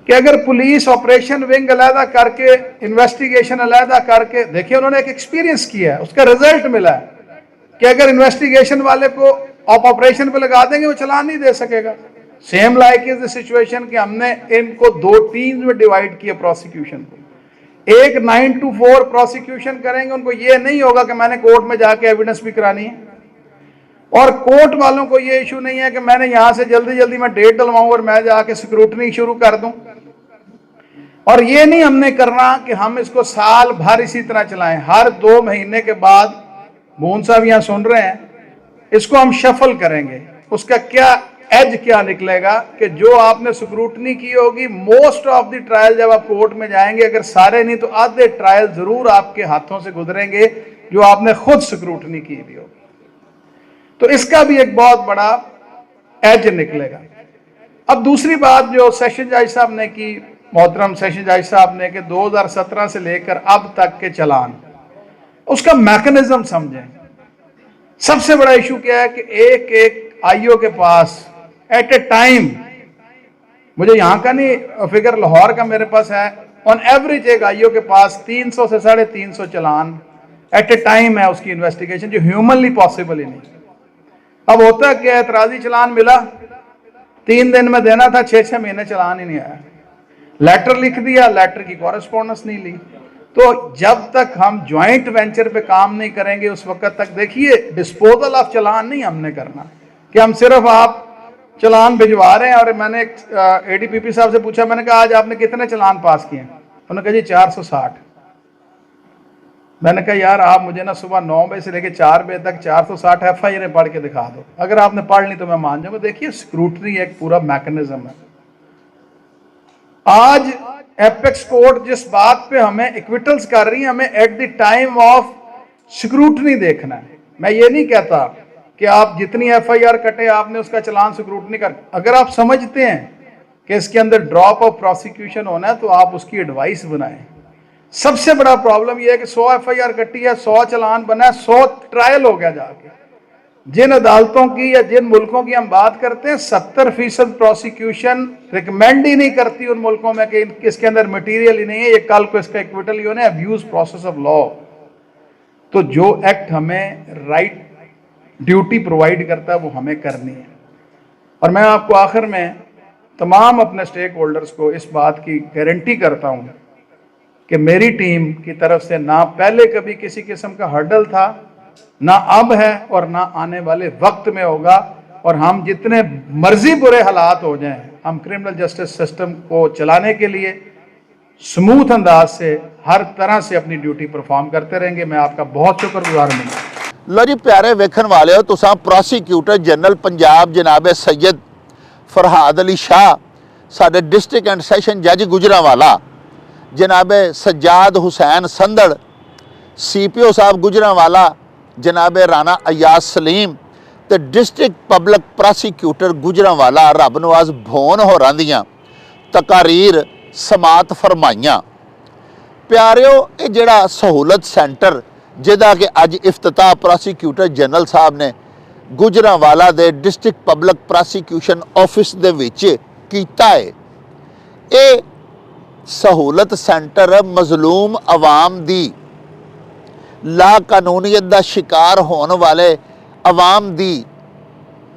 कि अगर पुलिस ऑपरेशन विंग अलहदा करके, इन्वेस्टिगेशन अलहदा करके, देखिए उन्होंने एक एक्सपीरियंस किया है, उसका रिजल्ट मिला है कि अगर इन्वेस्टिगेशन वाले को आप ऑपरेशन पे लगा देंगे वो चलान नहीं दे सकेगा। Same like is the situation कि हमने इनको 2 टीम्स में डिवाइड किया प्रोसिक्यूशन को। एक 9 to 4 प्रोसिक्यूशन करेंगे, उनको ये नहीं होगा कि मैंने कोर्ट में जाके एविडेंस भी करानी है, और कोर्ट वालों को ये इशू नहीं है कि मैंने यहां से जल्दी जल्दी मैं डेट डलवाऊं और मैं जाके स्क्रूटनी शुरू कर दूं। और ये नहीं हमने करना कि हम इसको साल भर इसी तरह चलाएं, हर 2 महीने के बाद, भून साहब यहां सुन रहे हैं, इसको हम शफल करेंगे। उसका क्या एज क्या निकलेगा कि जो आपने स्क्रूटनी की होगी, मोस्ट ऑफ द ट्रायल जब आप कोर्ट में जाएंगे, अगर सारे नहीं तो आधे ट्रायल जरूर आपके हाथों से गुजरेंगे जो आपने खुद स्क्रूटनी की भी होगी। तो इसका भी एक बहुत बड़ा एज निकलेगा। अब दूसरी बात जो सेशन जज साहब ने की, मोहतरम सेशन जज साहब ने, कि 2017 से लेकर अब तक के चालान, उसका मैकेनिज्म समझें। सबसे बड़ा इशू क्या है कि एक एक आईओ के पास एट ए टाइम, मुझे यहां का नहीं फिगर, लाहौर का मेरे पास है, ऑन एवरेज एक आईओ के पास 300 से 350 चालान एट ए टाइम है उसकी इन्वेस्टिगेशन, जो ह्यूमनली पॉसिबल ही नहीं। अब होता क्या, एतराजी चालान मिला, 3 दिन में देना था, 6-6 महीने चालान ही नहीं आया। लेटर लिख दिया, लेटर की कॉरेस्पॉन्डेंस नहीं ली। तो जब तक हम ज्वाइंट वेंचर पे काम नहीं करेंगे उस वक्त तक, देखिए, डिस्पोजल ऑफ चालान नहीं हमने करना कि हम सिर्फ आप चालान भिजवा रहे हैं। और मैंने एडीपीपी साहब से पूछा, मैंने कहा आज आपने कितने चालान पास किए? उन्होंने कहा जी 460। मैंने कहा यार आप मुझे ना सुबह 9 बजे से लेकर 4 बजे तक 460 FIR पढ़ के दिखा दो। अगर आपने पढ़ ली तो मैं मान जाऊंगा। देखिए, स्क्रूटनी एक पूरा मैकेनिज्म है। आज एपेक्स कोर्ट जिस बात पे हमें इक्विटल्स कर रही है, हमें at the time of scrutiny देखना है। मैं ये नहीं कहता कि आप जितनी FIR कटे आपने उसका चालान स्क्रूटनी कर, अगर आप समझते हैं कि इसके अंदर ड्रॉप ऑफ प्रोसिक्यूशन होना है तो आप उसकी एडवाइस बनाएं। सबसे बड़ा प्रॉब्लम यह है कि 100 FIR कटी है, 100 चालान बना है, 100 ट्रायल हो गया जाके। जिन अदालतों की या जिन मुल्कों की हम बात करते हैं, 70% प्रोसिक्यूशन रिकमेंड ही नहीं करती उन मुल्कों में कि इसके अंदर मटेरियल ही नहीं है, ये कल को इसका इक्विटल ही होना है, अब्यूज प्रोसेस ऑफ लॉ। तो जो एक्ट हमें राइट ड्यूटी प्रोवाइड करता है वो हमें करनी है। और मैं आपको आखिर में तमाम अपने स्टेक होल्डर्स को इस बात की गारंटी करता हूं कि मेरी टीम की तरफ से ना पहले कभी किसी किस्म का हर्डल था, ना अब है और ना आने वाले वक्त में होगा। और हम जितने मर्जी बुरे हालात हो जाएं, हम क्रिमिनल जस्टिस सिस्टम को चलाने के लिए स्मूथ अंदाज से हर तरह से अपनी ड्यूटी परफॉर्म करते रहेंगे। मैं आपका बहुत शुक्रगुजार हूं। लो जी प्यारे वेखन वाले हो, तुसा प्रोसीक्यूटर जनरल पंजाब जनाब सैयद फरहाद अली शाह, साडे डिस्ट्रिक्ट एंड सैशन जज गुजरांवाला जनाब सज्जाद हुसैन संदड़, CPO साहब गुजरांवाला जनाब राना अयाज सलीम ते डिस्ट्रिक्ट पब्लिक प्रोसीक्यूटर गुजरांवाला रब नवाज भोन होरां दियां तकारीर समात फरमाइयां। प्यारिओ, ये जिहड़ा सहूलत सेंटर जिहदा कि अज इफ्तिताह प्रोसीक्यूटर जनरल साहब ने गुजरांवाला दे डिस्ट्रिक्ट पब्लिक प्रोसीक्यूशन ऑफिस दे विच कीता है, ये सहूलत सेंटर मजलूम आवाम दी ला कानूनीयत का शिकार होने वाले आवाम दी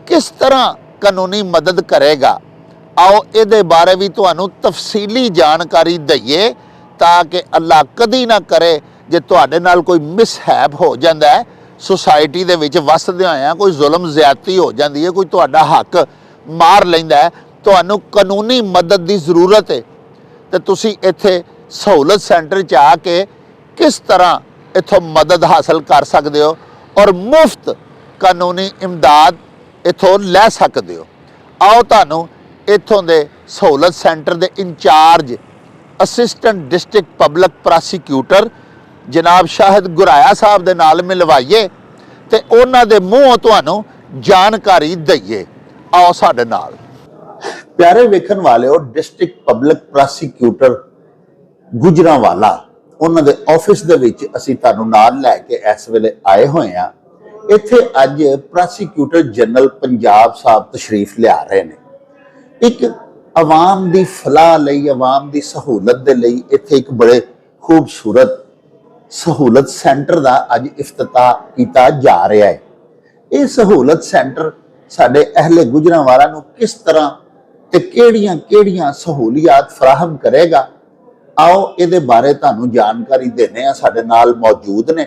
किस तरह कानूनी मदद करेगा। आओ ये बारे भी तुहानू तफसीली जानकारी दईए ताकि अल्लाह कदी ना करे जे तुहाडे नाल कोई मिसहैप हो जाता है, सोसाइटी दे विच वसदे होया कोई जुल्म ज्यादती हो जाती है, कोई तुहाडा हक मार लैंदा है, तुहानू कानूनी मदद की जरूरत है, तो तुसी इत्थे सहूलत सेंटर च आके किस तरह इत्थों मदद हासिल कर सकते हो और मुफ्त कानूनी इमदाद इत्थों लै सकते हो। आओ तुहानू इत्थों दे सहूलत सेंटर दे इंचार्ज असिस्टेंट डिस्ट्रिक्ट पब्लिक प्रोसीक्यूटर जनाब शाहिद गुराया साहब दे नाल मिलवाइए ते उन्हां दे मूंहों तुहानू जानकारी दईए। आओ साडे नाल। प्यारे वेखन वाले हो, डिस्ट्रिक्ट पब्लिक प्रोसीक्यूटर गुजरांवाला उन्हां दे ऑफिस दे विच असीं तुहानू नाल लैके इस वेले आए होए हां। इत्थे अज प्रोसीक्यूटर जनरल पंजाब साहब तशरीफ लिया रहे ने। एक आवाम दी फलाह लई, आवाम दी सहूलत दे लई इत्थे एक बड़े खूबसूरत सहूलत सेंटर दा अज इफ्तिताह कीता जा रहा है। ये सहूलत सेंटर साडे अहले गुजरांवाला नू किस तरह ते केड़ियां सहूलियात फराहम करेगा, आओ ये बारे तुहानू जानकारी देने आ। साडे नाल मौजूद ने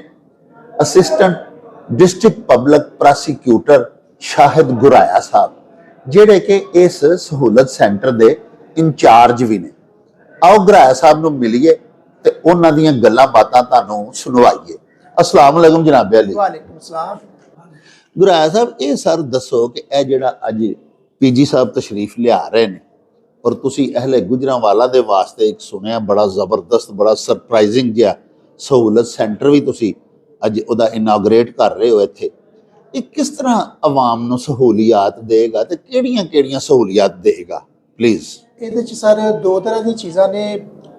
assistant district public प्रोसीक्यूटर Shahid Guraya साहब, जिहड़े कि इस सहूलत सेंटर दे इंचार्ज भी ने। आओ गुराया साहब नू मिलिए ते उन्हां दीयां गल्लां बातां तुहानू सुनवाइए। अस्सलाम वालेकुम जनाब अली। वालेकुम सलाम। गुराया साहब, ये सर दसो कि यह जिहड़ा अज ਪੀਜੀ ਸਾਹਿਬ ਤਸ਼ਰੀਫ ਲਿਆ ਰਹੇ ਨੇ ਔਰ ਤੁਸੀਂ ਅਹਿਲੇ ਗੁਜਰਾਂਵਾਲਾ ਦੇ ਵਾਸਤੇ ਇੱਕ ਸੁਣਿਆ ਬੜਾ ਜ਼ਬਰਦਸਤ ਬੜਾ ਸਰਪ੍ਰਾਈਜ਼ਿੰਗ ਜਿਹਾ ਸਹੂਲਤ ਸੈਂਟਰ ਵੀ ਤੁਸੀਂ ਅੱਜ ਉਹਦਾ ਇਨਾਗਰੇਟ ਕਰ ਰਹੇ ਹੋ ਇੱਥੇ। ਇਹ ਕਿਸ ਤਰ੍ਹਾਂ ਆਵਾਮ ਨੂੰ ਸਹੂਲੀਅਤ ਦੇਗਾ ਤੇ ਕਿਹੜੀਆਂ ਸਹੂਲੀਅਤ ਦੇਗਾ ਪਲੀਜ਼? ਇਹਦੇ ਚ ਸਰ ਦੋ ਤਰ੍ਹਾਂ ਦੀ ਚੀਜ਼ਾਂ ਨੇ।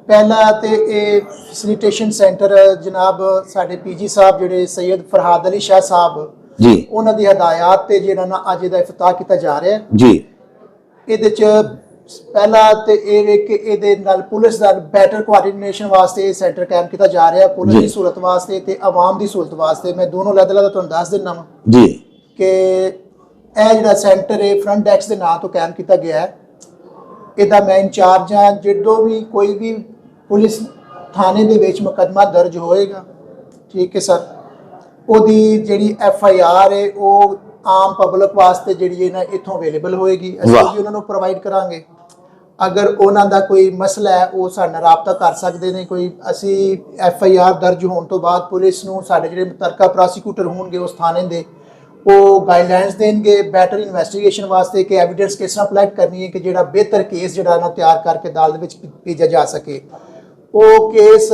ਪਹਿਲਾ ਤੇ ਇਹ ਫੈਸਿਲਿਟੇਸ਼ਨ ਸੈਂਟਰ ਜਨਾਬ ਸਾਡੇ ਪੀਜੀ ਸਾਹਿਬ ਜਿਹੜੇ ਸੈਯਦ ਫਰਹਾਦ ਅਲੀ ਸ਼ਾਹ ਸਾਹਿਬ ਜੀ ਉਹਨਾਂ ਦੀ ਹਦਾਇਤ ਤੇ ਜਿਹੜਾ ਨਾ ਅੱਜ ਦਾ ਇਫਤਾਹ ਕੀਤਾ ਜਾ ਰਿਹਾ ਹੈ ਜੀ। ਇਹਦੇ ਚ ਪਹਿਲਾ ਤੇ ਇਹ ਵੇ ਕਿ ਇਹਦੇ ਨਾਲ ਪੁਲਿਸ ਦਾ ਬੈਟਰ ਕੋਆਰਡੀਨੇਸ਼ਨ ਵਾਸਤੇ ਇਹ ਸੈਂਟਰ ਕਾਇਮ ਕੀਤਾ ਜਾ ਰਿਹਾ ਪੁਲਿਸ ਦੀ ਸਹੂਲਤ ਵਾਸਤੇ ਤੇ ਆਵਾਮ ਦੀ ਸਹੂਲਤ ਵਾਸਤੇ। ਮੈਂ ਦੋਨੋਂ ਅਲੱਗ-ਅਲੱਗ ਤੁਹਾਨੂੰ ਦੱਸ ਦਿੰਦਾ ਵਾਂ ਜੀ ਕਿ ਇਹ ਜਿਹੜਾ ਸੈਂਟਰ ਹੈ ਫਰੰਟ ਡੈਸਕ ਦੇ ਨਾਂ ਤੋਂ ਕਾਇਮ ਕੀਤਾ ਗਿਆ ਹੈ। ਇਹਦਾ ਮੈਂ ਇੰਚਾਰਜ ਹਾਂ। ਜਦੋਂ ਵੀ ਕੋਈ ਵੀ ਪੁਲਿਸ ਥਾਣੇ ਦੇ ਵਿੱਚ ਮੁਕੱਦਮਾ ਦਰਜ ਹੋਏਗਾ, ਠੀਕ ਹੈ ਸਰ, ਉਹਦੀ ਜਿਹੜੀ FIR ਹੈ ਉਹ ਆਮ ਪਬਲਿਕ ਵਾਸਤੇ ਜਿਹੜੀ ਹੈ ਨਾ ਇੱਥੋਂ ਅਵੇਲੇਬਲ ਹੋਏਗੀ। ਅਸੀਂ ਵੀ ਉਹਨਾਂ ਨੂੰ ਪ੍ਰੋਵਾਈਡ ਕਰਾਂਗੇ। ਅਗਰ ਉਹਨਾਂ ਦਾ ਕੋਈ ਮਸਲਾ ਹੈ ਉਹ ਸਾਡੇ ਨਾਲ ਰਾਬਤਾ ਕਰ ਸਕਦੇ ਨੇ। ਕੋਈ ਅਸੀਂ FIR ਦਰਜ ਹੋਣ ਤੋਂ ਬਾਅਦ ਪੁਲਿਸ ਨੂੰ ਸਾਡੇ ਜਿਹੜੇ ਮੁਤਲਕਾ ਪ੍ਰੋਸੀਕਿਊਟਰ ਹੋਣਗੇ ਉਸ ਥਾਣੇ ਦੇ ਉਹ ਗਾਈਡਲਾਈਨਸ ਦੇਣਗੇ ਬੈਟਰ ਇਨਵੈਸਟੀਗੇਸ਼ਨ ਵਾਸਤੇ ਕਿ ਐਵੀਡੈਂਸ ਕਿਸ ਤਰ੍ਹਾਂ ਕਲੈਕਟ ਕਰਨੀ ਹੈ ਕਿ ਜਿਹੜਾ ਬਿਹਤਰ ਕੇਸ ਜਿਹੜਾ ਨਾ ਤਿਆਰ ਕਰਕੇ ਅਦਾਲਤ ਵਿੱਚ ਭੇਜਿਆ ਜਾ ਸਕੇ। ਉਹ ਕੇਸ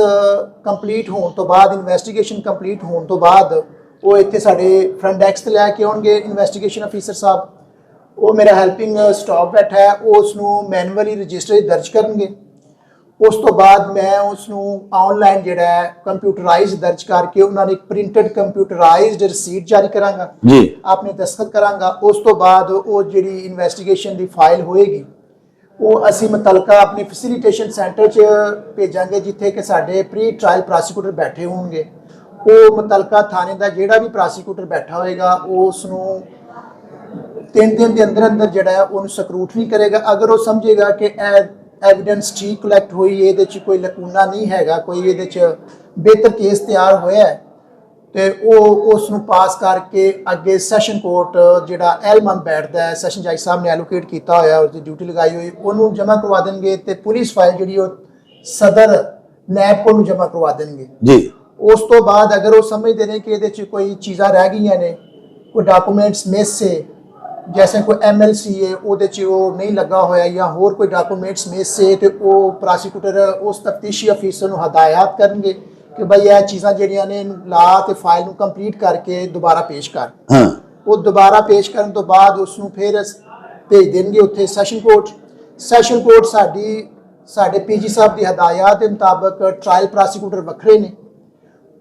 ਕੰਪਲੀਟ ਹੋਣ ਤੋਂ ਬਾਅਦ ਇਨਵੈਸਟੀਗੇਸ਼ਨ ਕੰਪਲੀਟ ਹੋਣ ਤੋਂ ਬਾਅਦ ਉਹ ਇੱਥੇ ਸਾਡੇ ਫਰੰਟ ਡੈਸਕ ਤੇ ਲੈ ਕੇ ਆਉਣਗੇ ਇਨਵੈਸਟੀਗੇਸ਼ਨ ਅਫੀਸਰ ਸਾਹਿਬ। ਉਹ ਮੇਰਾ ਹੈਲਪਿੰਗ ਸਟਾਫ ਬੈਠਾ ਹੈ, ਉਸ ਨੂੰ ਮੈਨੂਅਲੀ ਰਜਿਸਟਰ ਦਰਜ ਕਰਨਗੇ। ਉਸ ਤੋਂ ਬਾਅਦ ਮੈਂ ਉਸ ਨੂੰ ਆਨਲਾਈਨ ਜਿਹੜਾ ਹੈ ਕੰਪਿਊਟਰਾਈਜ਼ਡ ਦਰਜ ਕਰਕੇ ਉਹਨਾਂ ਨੇ ਇੱਕ ਪ੍ਰਿੰਟਡ ਕੰਪਿਊਟਰਾਈਜ਼ਡ ਰਸੀਟ ਜਾਰੀ ਕਰਾਂਗਾ ਜੀ, ਆਪਣੇ ਦਸਤਖਤ ਕਰਾਂਗਾ। ਉਸ ਤੋਂ ਬਾਅਦ ਉਹ ਜਿਹੜੀ ਇਨਵੈਸਟੀਗੇਸ਼ਨ ਦੀ ਫਾਈਲ ਹੋਏਗੀ ਉਹ ਅਸੀਂ ਮੁਤਲਕਾ ਆਪਣੇ ਫੈਸਿਲਿਟੇਸ਼ਨ ਸੈਂਟਰ 'ਚ ਭੇਜਾਂਗੇ ਜਿੱਥੇ ਕਿ ਸਾਡੇ ਪ੍ਰੀ ਟ੍ਰਾਇਲ ਪ੍ਰੋਸੀਕਿਊਟਰ ਬੈਠੇ ਹੋਣਗੇ। ਉਹ ਮੁਤਲਕਾ ਥਾਣੇ ਦਾ ਜਿਹੜਾ ਵੀ ਪ੍ਰੋਸੀਕਿਊਟਰ ਬੈਠਾ ਹੋਏਗਾ ਉਹ ਉਸ ਨੂੰ 3 ਦਿਨ ਦੇ ਅੰਦਰ ਅੰਦਰ ਜਿਹੜਾ ਹੈ ਉਹਨੂੰ ਸਕਰੂਟਨੀ ਕਰੇਗਾ। ਅਗਰ ਉਹ ਸਮਝੇਗਾ ਕਿ ਐਵੀਡੈਂਸ ਠੀਕ ਕਲੈਕਟ ਹੋਈ, ਇਹਦੇ 'ਚ ਕੋਈ ਲਕੂਨਾ ਨਹੀਂ ਹੈਗਾ, ਕੋਈ ਇਹਦੇ 'ਚ ਬਿਹਤਰ ਕੇਸ ਤਿਆਰ ਹੋਇਆ ਹੈ, ਤੇ ਉਹ ਉਸ ਨੂੰ ਪਾਸ ਕਰਕੇ ਅੱਗੇ ਸੈਸ਼ਨ ਕੋਰਟ ਜਿਹੜਾ ਐਲਮਨ ਬੈਠਦਾ ਹੈ, ਸੈਸ਼ਨ ਜੱਜ ਸਾਹਿਬ ਨੇ ਐਲੋਕੇਟ ਕੀਤਾ ਹੋਇਆ ਉਸ ਦੀ ਡਿਊਟੀ ਲਗਾਈ ਹੋਈ, ਉਹਨੂੰ ਜਮ੍ਹਾਂ ਕਰਵਾ ਦੇਣਗੇ ਤੇ ਪੁਲਿਸ ਫਾਈਲ ਜਿਹੜੀ ਉਹ ਸਦਰ ਨੈਬ ਕੋਲ ਨੂੰ ਜਮ੍ਹਾਂ ਕਰਵਾ ਦੇਣਗੇ ਜੀ। ਉਸ ਤੋਂ ਬਾਅਦ ਅਗਰ ਉਹ ਸਮਝਦੇ ਨੇ ਕਿ ਇਹਦੇ 'ਚ ਕੋਈ ਚੀਜ਼ਾਂ ਰਹਿ ਗਈਆਂ ਨੇ, ਕੋਈ ਡਾਕੂਮੈਂਟਸ ਮਿਸ ਹੈ, जैसे कोई MLC है ਉਹਦੇ 'ਚ ਉਹ ਨਹੀਂ ਲੱਗਾ ਹੋਇਆ ਜਾਂ ਹੋਰ ਕੋਈ ਡਾਕੂਮੈਂਟਸ ਮਿਸ ਹੈ, ਤੇ ਉਹ ਪ੍ਰੋਸੀਕਿਊਟਰ ਉਸ ਤਫਤੀਸ਼ੀ ਅਫੀਸਰ ਨੂੰ ਹਦਾਇਤ ਕਰਨਗੇ ਕਿ ਬਈ ਇਹ ਚੀਜ਼ਾਂ ਜਿਹੜੀਆਂ ਨੇ ਲਾ ਤੇ ਫਾਈਲ ਨੂੰ ਕੰਪਲੀਟ ਕਰਕੇ ਦੁਬਾਰਾ ਪੇਸ਼ ਕਰ। ਹਾਂ, ਉਹ ਦੁਬਾਰਾ ਪੇਸ਼ ਕਰਨ ਤੋਂ ਬਾਅਦ ਉਸ ਨੂੰ ਫਿਰ ਭੇਜ ਦੇਣਗੇ ਉੱਥੇ ਸੈਸ਼ਨ ਕੋਰਟ। ਸੈਸ਼ਨ ਕੋਰਟ ਸਾਡੇ ਪੀਜੀ ਸਾਹਿਬ ਦੀ ਹਦਾਇਤ ਦੇ ਮੁਤਾਬਕ ਟ੍ਰਾਇਲ ਪ੍ਰੋਸੀਕਿਊਟਰ ਵੱਖਰੇ ਨੇ।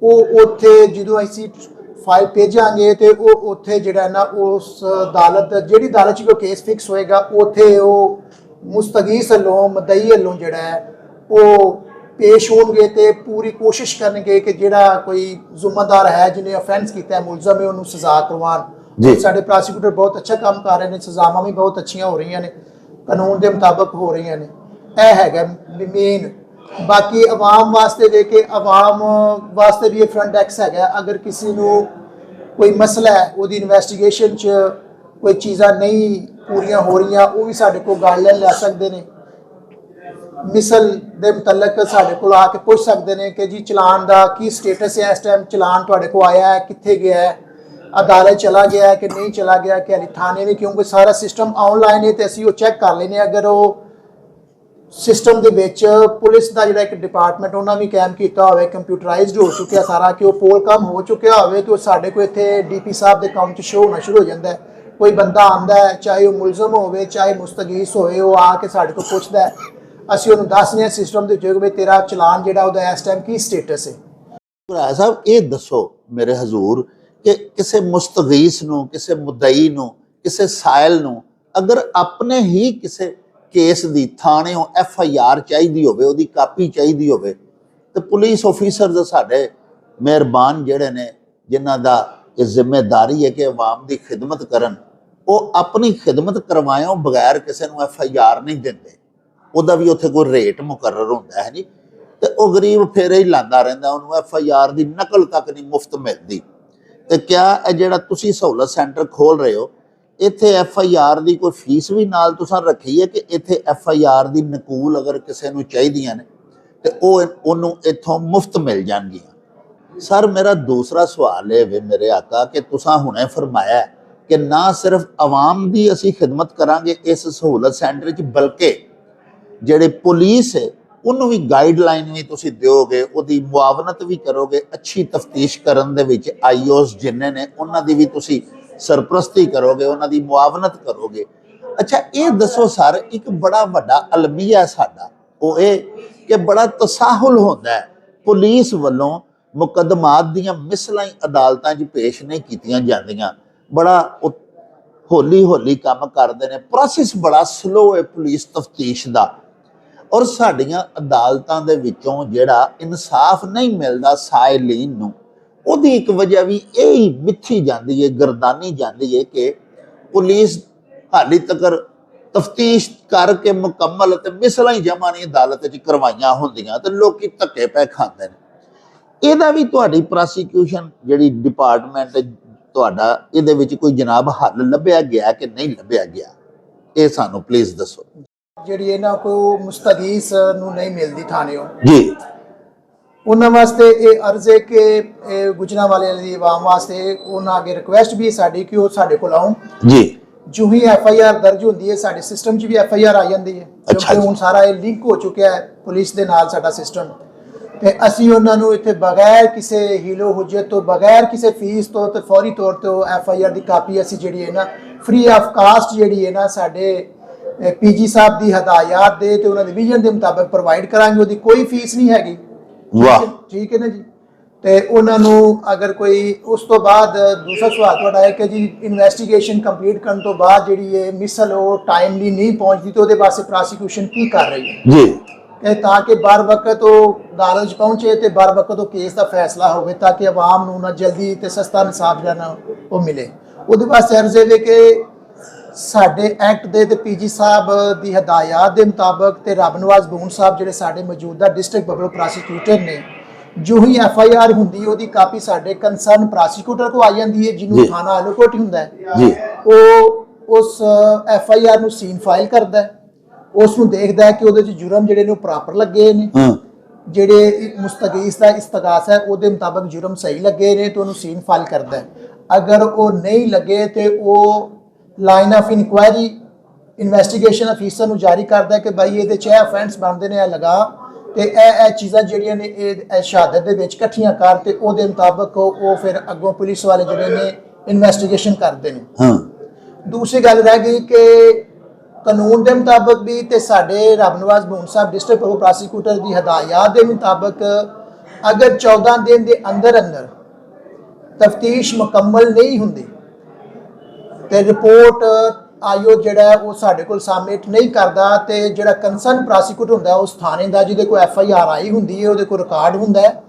ਉਹ ਉੱਥੇ ਜਦੋਂ ਅਸੀਂ ਫਾਈਲ ਭੇਜਾਂਗੇ ਤੇ ਉਹ ਉੱਥੇ ਜਿਹੜਾ ਨਾ ਉਸ ਅਦਾਲਤ ਜਿਹੜੀ ਅਦਾਲਤ 'ਚ ਕੋਈ ਕੇਸ ਫਿਕਸ ਹੋਏਗਾ ਉੱਥੇ ਉਹ ਮੁਸਤਗੀਸ ਵੱਲੋਂ ਮਦਈ ਵੱਲੋਂ ਜਿਹੜਾ ਹੈ ਉਹ ਪੇਸ਼ ਹੋਣਗੇ ਤੇ ਪੂਰੀ ਕੋਸ਼ਿਸ਼ ਕਰਨਗੇ ਕਿ ਜਿਹੜਾ ਕੋਈ ਜ਼ਿੰਮੇਦਾਰ ਹੈ ਜਿਹਨੇ ਅਫੈਂਸ ਕੀਤਾ ਹੈ, ਮੁਲਜ਼ਮ ਹੈ, ਉਹਨੂੰ ਸਜ਼ਾ ਕਰਵਾਉਣ। ਸਾਡੇ ਪ੍ਰੋਸੀਕਿਊਟਰ ਬਹੁਤ ਅੱਛਾ ਕੰਮ ਕਰ ਰਹੇ ਨੇ, ਸਜ਼ਾਵਾਂ ਵੀ ਬਹੁਤ ਅੱਛੀਆਂ ਹੋ ਰਹੀਆਂ ਨੇ, ਕਾਨੂੰਨ ਦੇ ਮੁਤਾਬਕ ਹੋ ਰਹੀਆਂ ਨੇ। ਇਹ ਹੈਗਾ ਮੇਨ। ਬਾਕੀ ਆਵਾਮ ਵਾਸਤੇ ਦੇ ਕੇ ਆਵਾਮ ਵਾਸਤੇ ਵੀ ਇਹ ਫਰੰਟ ਡੈਸਕ ਹੈਗਾ। ਅਗਰ ਕਿਸੇ ਨੂੰ ਕੋਈ ਮਸਲਾ ਹੈ, ਉਹਦੀ ਇਨਵੈਸਟੀਗੇਸ਼ਨ 'ਚ ਕੋਈ ਚੀਜ਼ਾਂ ਨਹੀਂ ਪੂਰੀਆਂ ਹੋ ਰਹੀਆਂ, ਉਹ ਵੀ ਸਾਡੇ ਕੋਲ ਗਾਈਡਲਾਈਨ ਲੈ ਸਕਦੇ ਨੇ। ਮਿਸਲ ਦੇ ਮੁਤਲਕ ਸਾਡੇ ਕੋਲ ਆ ਕੇ ਪੁੱਛ ਸਕਦੇ ਨੇ ਕਿ ਜੀ ਚਲਾਨ ਦਾ ਕੀ ਸਟੇਟਸ ਹੈ, ਇਸ ਟਾਈਮ ਚਲਾਨ ਤੁਹਾਡੇ ਕੋਲ ਆਇਆ ਹੈ, ਕਿੱਥੇ ਗਿਆ ਹੈ, ਅਦਾਲਤ ਚਲਾ ਗਿਆ ਹੈ ਕਿ ਨਹੀਂ ਚਲਾ ਗਿਆ, ਕਿ ਥਾਣੇ ਵਿੱਚ, ਕਿਉਂਕਿ ਸਾਰਾ ਸਿਸਟਮ ਆਨਲਾਈਨ ਹੈ ਤੇ ਅਸੀਂ ਉਹ ਚੈੱਕ ਕਰ ਲੈਂਦੇ ਹਾਂ। ਅਗਰ ਉਹ ਸਿਸਟਮ ਦੇ ਵਿੱਚ ਪੁਲਿਸ ਦਾ ਜਿਹੜਾ ਇੱਕ ਡਿਪਾਰਟਮੈਂਟ ਉਹਨਾਂ ਵੀ ਕਾਇਮ ਕੀਤਾ ਹੋਵੇ, ਕੰਪਿਊਟਰਾਈਜ਼ਡ ਹੋ ਚੁੱਕਿਆ ਸਾਰਾ, ਕਿ ਉਹ ਪੋਲ ਕੰਮ ਹੋ ਚੁੱਕਿਆ ਹੋਵੇ, ਤੇ ਉਹ ਸਾਡੇ ਕੋਲ ਇੱਥੇ DP ਸਾਹਿਬ ਦੇ ਅਕਾਊਂਟ 'ਚ ਸ਼ੋ ਹੋਣਾ ਸ਼ੁਰੂ ਹੋ ਜਾਂਦਾ ਹੈ। ਕੋਈ ਬੰਦਾ ਆਉਂਦਾ ਹੈ, ਚਾਹੇ ਉਹ ਮੁਲਜ਼ਮ ਹੋਵੇ ਚਾਹੇ ਮੁਸਤਗੀਸ ਹੋਵੇ, ਉਹ ਆ ਕੇ ਸਾਡੇ ਕੋਲ ਪੁੱਛਦਾ ਹੈ, ਅਸੀਂ ਉਹਨੂੰ ਦੱਸਦੇ ਹਾਂ ਸਿਸਟਮ ਦੇ ਵਿੱਚ ਵੀ ਤੇਰਾ ਚਲਾਨ ਜਿਹੜਾ ਉਹਦਾ ਇਸ ਟਾਈਮ ਕੀ ਸਟੇਟਸ ਹੈ। ਭਰਾ ਸਾਹਿਬ ਇਹ ਦੱਸੋ ਮੇਰੇ ਹਜ਼ੂਰ ਕਿ ਕਿਸੇ ਮੁਸਤਗੀਸ ਨੂੰ, ਕਿਸੇ ਮੁਦਈ ਨੂੰ, ਕਿਸੇ ਸਾਇਲ ਨੂੰ ਅਗਰ ਆਪਣੇ ਹੀ ਕਿਸੇ ਕੇਸ ਦੀ ਥਾਣਿਓਂ FIR ਚਾਹੀਦੀ ਹੋਵੇ, ਉਹਦੀ ਕਾਪੀ ਚਾਹੀਦੀ ਹੋਵੇ, ਤੇ ਪੁਲਿਸ ਆਫੀਸਰ ਸਾਡੇ ਮਿਹਰਬਾਨ ਜਿਹੜੇ ਨੇ ਜਿਨ੍ਹਾਂ ਦਾ ਇਹ ਜ਼ਿੰਮੇਦਾਰੀ ਹੈ ਕਿ ਆਵਾਮ ਦੀ ਖਿਦਮਤ ਕਰਨ, ਉਹ ਆਪਣੀ ਖਿਦਮਤ ਕਰਵਾਇਓ ਬਗੈਰ ਕਿਸੇ ਨੂੰ FIR ਨਹੀਂ ਦਿੰਦੇ। ਉਹਦਾ ਵੀ ਉੱਥੇ ਕੋਈ ਰੇਟ ਮੁਕਰਰ ਹੁੰਦਾ ਹੈ ਜੀ, ਤੇ ਉਹ ਗਰੀਬ ਫੇਰੇ ਹੀ ਲਾਉਂਦਾ ਰਹਿੰਦਾ, ਉਹਨੂੰ FIR ਦੀ ਨਕਲ ਤੱਕ ਨਹੀਂ ਮੁਫਤ ਮਿਲਦੀ। ਤੇ ਕਿਆ ਇਹ ਜਿਹੜਾ ਤੁਸੀਂ ਸਹੂਲਤ ਸੈਂਟਰ ਖੋਲ ਰਹੇ ਹੋ, ਇੱਥੇ FIR ਦੀ ਕੋਈ ਫੀਸ ਵੀ ਨਾਲ ਤੁਸੀਂ ਰੱਖੀ ਹੈ ਕਿ ਇੱਥੇ FIR ਦੀ ਨਕੂਲ ਅਗਰ ਕਿਸੇ ਨੂੰ ਚਾਹੀਦੀਆਂ ਨੇ ਤੇ ਉਹਨੂੰ ਇੱਥੋਂ ਮੁਫਤ ਮਿਲ ਜਾਣਗੀਆਂ? ਸਰ ਮੇਰਾ ਦੂਸਰਾ ਸਵਾਲ ਇਹ ਵੇ ਮੇਰੇ ਆਕਾ ਕਿ ਤੁਸੀਂ ਹੁਣੇ ਫਰਮਾਇਆ ਕਿ ਨਾ ਸਿਰਫ ਆਵਾਮ ਦੀ ਅਸੀਂ ਖਿਦਮਤ ਕਰਾਂਗੇ ਇਸ ਸਹੂਲਤ ਸੈਂਟਰ 'ਚ, ਬਲਕਿ ਜਿਹੜੇ ਪੁਲਿਸ ਹੈ ਉਹਨੂੰ ਵੀ ਗਾਈਡਲਾਈਨ ਵੀ ਤੁਸੀਂ ਦਿਓਗੇ, ਉਹਦੀ ਮੁਆਵਨਤ ਵੀ ਕਰੋਗੇ, ਅੱਛੀ ਤਫਤੀਸ਼ ਕਰਨ ਦੇ ਵਿੱਚ ਆਈਓਸ ਜਿੰਨੇ ਨੇ ਉਹਨਾਂ ਦੀ ਵੀ ਤੁਸੀਂ ਸਰਪ੍ਰਸਤੀ ਕਰੋਗੇ, ਉਹਨਾਂ ਦੀ ਮੁਆਵਨਤ ਕਰੋਗੇ। ਅੱਛਾ ਇਹ ਦੱਸੋ ਸਰ, ਇੱਕ ਬੜਾ ਵੱਡਾ ਅਲਮੀਆ ਸਾਡਾ ਉਹ ਇਹ ਕਿ ਬੜਾ ਤਸਾਹੁਲ ਹੁੰਦਾ ਹੈ ਪੁਲਿਸ ਵੱਲੋਂ ਮੁਕੱਦਮਾਤ ਦੀਆਂ ਮਿਸਲਾਂ ਹੀ ਅਦਾਲਤਾਂ 'ਚ ਪੇਸ਼ ਨਹੀਂ ਕੀਤੀਆਂ ਜਾਂਦੀਆਂ, ਬੜਾ ਹੌਲੀ ਹੌਲੀ ਕੰਮ ਕਰਦੇ ਨੇ, ਪ੍ਰੋਸੈਸ ਬੜਾ ਸਲੋ ਹੈ ਪੁਲਿਸ ਤਫਤੀਸ਼ ਦਾ, ਔਰ ਸਾਡੀਆਂ ਅਦਾਲਤਾਂ ਦੇ ਵਿੱਚੋਂ ਜਿਹੜਾ ਇਨਸਾਫ ਨਹੀਂ ਮਿਲਦਾ ਸਾਇਲੀਨ ਨੂੰ, ਉਹਦੀ ਇੱਕ ਵਜ੍ਹਾ ਵੀ ਇਹ ਹੀ ਮਿੱਥੀ ਜਾਂਦੀ ਹੈ, ਗਰਦਾਨੀ ਜਾਂਦੀ ਹੈ ਕਿ ਪੁਲਿਸ ਹਾਲੀ ਤੱਕ ਤਫਤੀਸ਼ ਕਰਕੇ ਮੁਕੰਮਲ ਤੇ ਮਿਸਲਾਂ ਹੀ ਜਮ੍ਹਾਂ ਨਹੀਂ ਅਦਾਲਤ 'ਚ ਕਰਵਾਈਆਂ ਹੁੰਦੀਆਂ ਤੇ ਲੋਕੀ ਧੱਕੇ ਪੈ ਖਾਂਦੇ ਨੇ। ਇਹਦਾ ਵੀ ਤੁਹਾਡੀ ਪ੍ਰੋਸੀਕਿਊਸ਼ਨ ਜਿਹੜੀ ਡਿਪਾਰਟਮੈਂਟ ਤੁਹਾਡਾ, ਇਹਦੇ ਵਿੱਚ ਕੋਈ ਜਨਾਬ ਹੱਲ ਲੱਭਿਆ ਗਿਆ ਕਿ ਨਹੀਂ ਲੱਭਿਆ ਗਿਆ, ਇਹ ਸਾਨੂੰ ਪਲੀਜ਼ ਦੱਸੋ ਜਿਹੜੀ ਇਹਨਾਂ ਕੋ ਮੁਸਤਗੀਸ ਨੂੰ ਨਹੀਂ ਮਿਲਦੀ ਥਾਣਿਓਂ ਜੀ। ਉਹਨਾਂ ਵਾਸਤੇ ਇਹ ਅਰਜ਼ ਹੈ ਕਿ ਗੁਜਰਾਂਵਾਲੇ ਦੀ ਆਵਾਮ ਵਾਸਤੇ ਉਹਨਾਂ ਅੱਗੇ ਰਿਕੁਐਸਟ ਵੀ ਹੈ ਸਾਡੀ ਕਿ ਉਹ ਸਾਡੇ ਕੋਲ ਆਉਣ ਜੀ। ਜੋ ਹੀ FIR ਦਰਜ ਹੁੰਦੀ ਹੈ ਸਾਡੇ ਸਿਸਟਮ 'ਚ ਵੀ FIR ਆ ਜਾਂਦੀ ਹੈ, ਕਿਉਂਕਿ ਹੁਣ ਸਾਰਾ ਇਹ ਲਿੰਕ ਹੋ ਚੁੱਕਿਆ ਹੈ ਪੁਲਿਸ ਦੇ ਨਾਲ ਸਾਡਾ ਸਿਸਟਮ, ਤੇ ਅਸੀਂ ਉਹਨਾਂ ਨੂੰ ਇੱਥੇ ਬਗੈਰ ਕਿਸੇ ਹੀਲੋ ਹੁਜਤ ਤੋਂ, ਬਗੈਰ ਕਿਸੇ ਫੀਸ ਤੋਂ ਤੇ ਫੌਰੀ ਤੌਰ ਤੇ FIR ਦੀ ਕਾਪੀ ਅਸੀਂ ਜਿਹੜੀ ਹੈ ਨਾ ਫ੍ਰੀ ਆਫ ਕਾਸਟ ਜਿਹੜੀ ਹੈ ਨਾ ਸਾਡੇ PG ਸਾਹਿਬ ਦੀ ਹਦਾਇਤ ਦੇ ਤੇ ਉਹਨਾਂ ਦੇ ਵਿਜ਼ਨ ਦੇ ਮੁਤਾਬਕ ਪ੍ਰੋਵਾਈਡ ਕਰਾਂਗੇ, ਉਹਦੀ ਕੋਈ ਫੀਸ ਨਹੀਂ ਹੈਗੀ। ਵਾਹ, ਠੀਕ ਹੈ ਨਾ ਜੀ। ਤੇ ਉਹਨਾਂ ਨੂੰ ਅਗਰ ਕੋਈ ਉਸ ਤੋਂ ਬਾਅਦ ਦੂਸਰਾ ਸਵਾਲ ਤੁਹਾਡਾ ਹੈ ਕਿ ਜੀ ਇਨਵੈਸਟੀਗੇਸ਼ਨ ਕੰਪਲੀਟ ਕਰਨ ਤੋਂ ਬਾਅਦ ਜਿਹੜੀ ਇਹ ਮਿਸਲ ਉਹ ਟਾਈਮਲੀ ਨਹੀਂ ਪਹੁੰਚਦੀ ਤੇ ਉਹਦੇ ਵਾਸਤੇ ਪ੍ਰੋਸੀਕਿਊਸ਼ਨ ਕੀ ਕਰ ਰਹੀ ਹੈ ਜੀ, ਕਿ ਤਾਂ ਕਿ ਬਾਰ ਵਕਤ ਉਹ ਅਦਾਲਤ 'ਚ ਪਹੁੰਚੇ ਤੇ ਬਾਰ ਵਕਤ ਉਹ ਕੇਸ ਦਾ ਫੈਸਲਾ ਹੋਵੇ, ਤਾਂ ਕਿ ਆਵਾਮ ਨੂੰ ਨਾ ਜਲਦੀ ਤੇ ਸਸਤਾ ਇਨਸਾਫ ਜਿਹੜਾ ਉਹ ਮਿਲੇ। ਉਹਦੇ ਵਾਸਤੇ ਅਰਜ਼ ਹੈ ਕਿ ਸਾਡੇ ਐਕਟ ਦੇ ਤੇ PG ਸਾਹਿਬ ਦੀ ਹਦਾਇਤ ਦੇ ਮੁਤਾਬਕ ਤੇ ਰੱਬ ਨਵਾਜ਼ ਬੂਨ ਸਾਹਿਬ ਜਿਹੜੇ ਸਾਡੇ ਮੌਜੂਦਾ ਡਿਸਟ੍ਰਿਕਟ ਪਬਲਿਕ ਪ੍ਰੋਸੀਕਿਊਟਰ ਨੇ, ਜੋ ਹੀ FIR ਹੁੰਦੀ ਉਹਦੀ ਕਾਪੀ ਸਾਡੇ ਕੰਸਰਨ ਪ੍ਰੋਸੀਕਿਊਟਰ ਕੋ ਆ ਜਾਂਦੀ ਹੈ, ਜਿਹਨੂੰ ਥਾਣਾ ਐਲੋਕੇਟ ਹੁੰਦਾ ਹੈ ਜੀ। ਉਹ ਉਸ FIR ਨੂੰ ਸੀਨ ਫਾਈਲ ਕਰਦਾ ਹੈ, ਉਸ ਨੂੰ ਦੇਖਦਾ ਹੈ ਕਿ ਉਹਦੇ 'ਚ ਜੁਰਮ ਜਿਹੜੇ ਨੇ ਉਹ ਪ੍ਰੋਪਰ ਲੱਗੇ ਨੇ, ਜਿਹੜੇ ਮੁਸਤਗੀਸ ਦਾ ਇਸਤਗਾਸ ਹੈ ਉਹਦੇ ਮੁਤਾਬਕ ਜੁਰਮ ਸਹੀ ਲੱਗੇ ਨੇ ਤੇ ਉਹਨੂੰ ਸੀਨ ਫਾਈਲ ਕਰਦਾ ਹੈ। ਅਗਰ ਉਹ ਨਹੀਂ ਲੱਗੇ ਤੇ ਉਹ line of inquiry investigation officer ਨੂੰ ਜਾਰੀ ਕਰਦਾ ਹੈ ਕਿ ਭਾਈ ਇਹਦੇ 'ਚ ਇਹ ਅਫੈਂਸ ਬਣਦੇ ਨੇ, ਇਹ ਲਗਾ ਤੇ ਇਹ ਚੀਜ਼ਾਂ ਜਿਹੜੀਆਂ ਨੇ ਇਹ ਸ਼ਹਾਦਤ ਦੇ ਵਿੱਚ ਇਕੱਠੀਆਂ ਕਰ, ਤੇ ਉਹਦੇ ਮੁਤਾਬਕ ਉਹ ਫਿਰ ਅੱਗੋਂ ਪੁਲਿਸ ਵਾਲੇ ਜਿਹੜੇ ਨੇ ਇਨਵੈਸਟੀਗੇਸ਼ਨ ਕਰਦੇ ਨੇ। ਦੂਸਰੀ ਗੱਲ ਰਹਿ ਗਈ ਕਿ ਕਾਨੂੰਨ ਦੇ ਮੁਤਾਬਕ ਵੀ ਤੇ ਸਾਡੇ ਰੱਬ ਨਵਾਜ਼ ਬੂਨ ਸਾਹਿਬ ਡਿਸਟ੍ਰਿਕਟ ਪਬਲਿਕ ਪ੍ਰੋਸੀਕਿਊਟਰ ਦੀ ਹਦਾਇਤ ਦੇ ਮੁਤਾਬਕ ਅਗਰ 14 ਦਿਨ ਦੇ ਅੰਦਰ ਅੰਦਰ ਤਫਤੀਸ਼ ਮੁਕੰਮਲ ਨਹੀਂ ਹੁੰਦੀ ਤੇ ਰਿਪੋਰਟ ਆਇਓ ਜਿਹੜਾ ਉਹ ਸਾਡੇ ਕੋਲ ਸਬਮਿਟ ਨਹੀਂ ਕਰਦਾ, ਤੇ ਜਿਹੜਾ ਕੰਸਰਨ ਪ੍ਰੋਸੀਕਿਊਟਰ ਹੁੰਦਾ ਉਸ ਥਾਣੇ ਦਾ ਜਿਹਦੇ ਕੋਲ FIR ਆਈ ਹੁੰਦੀ ਹੈ ਉਹਦੇ ਕੋਲ ਰਿਕਾਰਡ ਹੁੰਦਾ ਹੈ,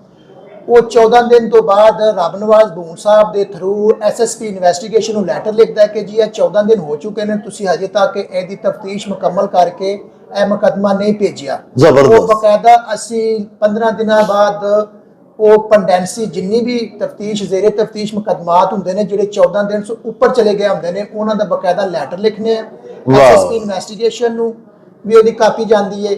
ਉਹ 14 ਦਿਨ ਤੋਂ ਬਾਅਦ ਰੱਬ ਨਵਾਜ਼ ਬੂਨ ਸਾਹਿਬ ਦੇ ਥਰੂ SSP ਇਨਵੈਸਟੀਗੇਸ਼ਨ ਨੂੰ ਲੈਟਰ ਲਿਖਦਾ ਹੈ ਕਿ ਜੀ ਇਹ 14 ਦਿਨ ਹੋ ਚੁੱਕੇ ਨੇ, ਤੁਸੀਂ ਹਜੇ ਤੱਕ ਇਹਦੀ ਤਫਤੀਸ਼ ਮੁਕੰਮਲ ਕਰਕੇ ਇਹ ਮੁਕੱਦਮਾ ਨਹੀਂ ਭੇਜਿਆ। ਉਹ ਬਕਾਇਦਾ ਅਸੀਂ 15 ਦਿਨਾਂ ਬਾਅਦ ਉਹ ਪੈਂਡੈਂਸੀ ਜਿੰਨੀ ਵੀ ਤਫਤੀਸ਼ ਜ਼ੇਰੇ ਤਫਤੀਸ਼ ਮੁਕੱਦਮਾਤ ਹੁੰਦੇ ਨੇ ਜਿਹੜੇ 14 ਦਿਨ ਤੋਂ ਉੱਪਰ ਚਲੇ ਗਏ ਹੁੰਦੇ ਨੇ, ਉਹਨਾਂ ਦਾ ਬਕਾਇਦਾ ਲੈਟਰ ਲਿਖਨੇ ਆ SSP ਇਨਵੈਸਟੀਗੇਸ਼ਨ ਨੂੰ ਵੀ ਉਹਦੀ ਕਾਪੀ ਜਾਂਦੀ ਹੈ,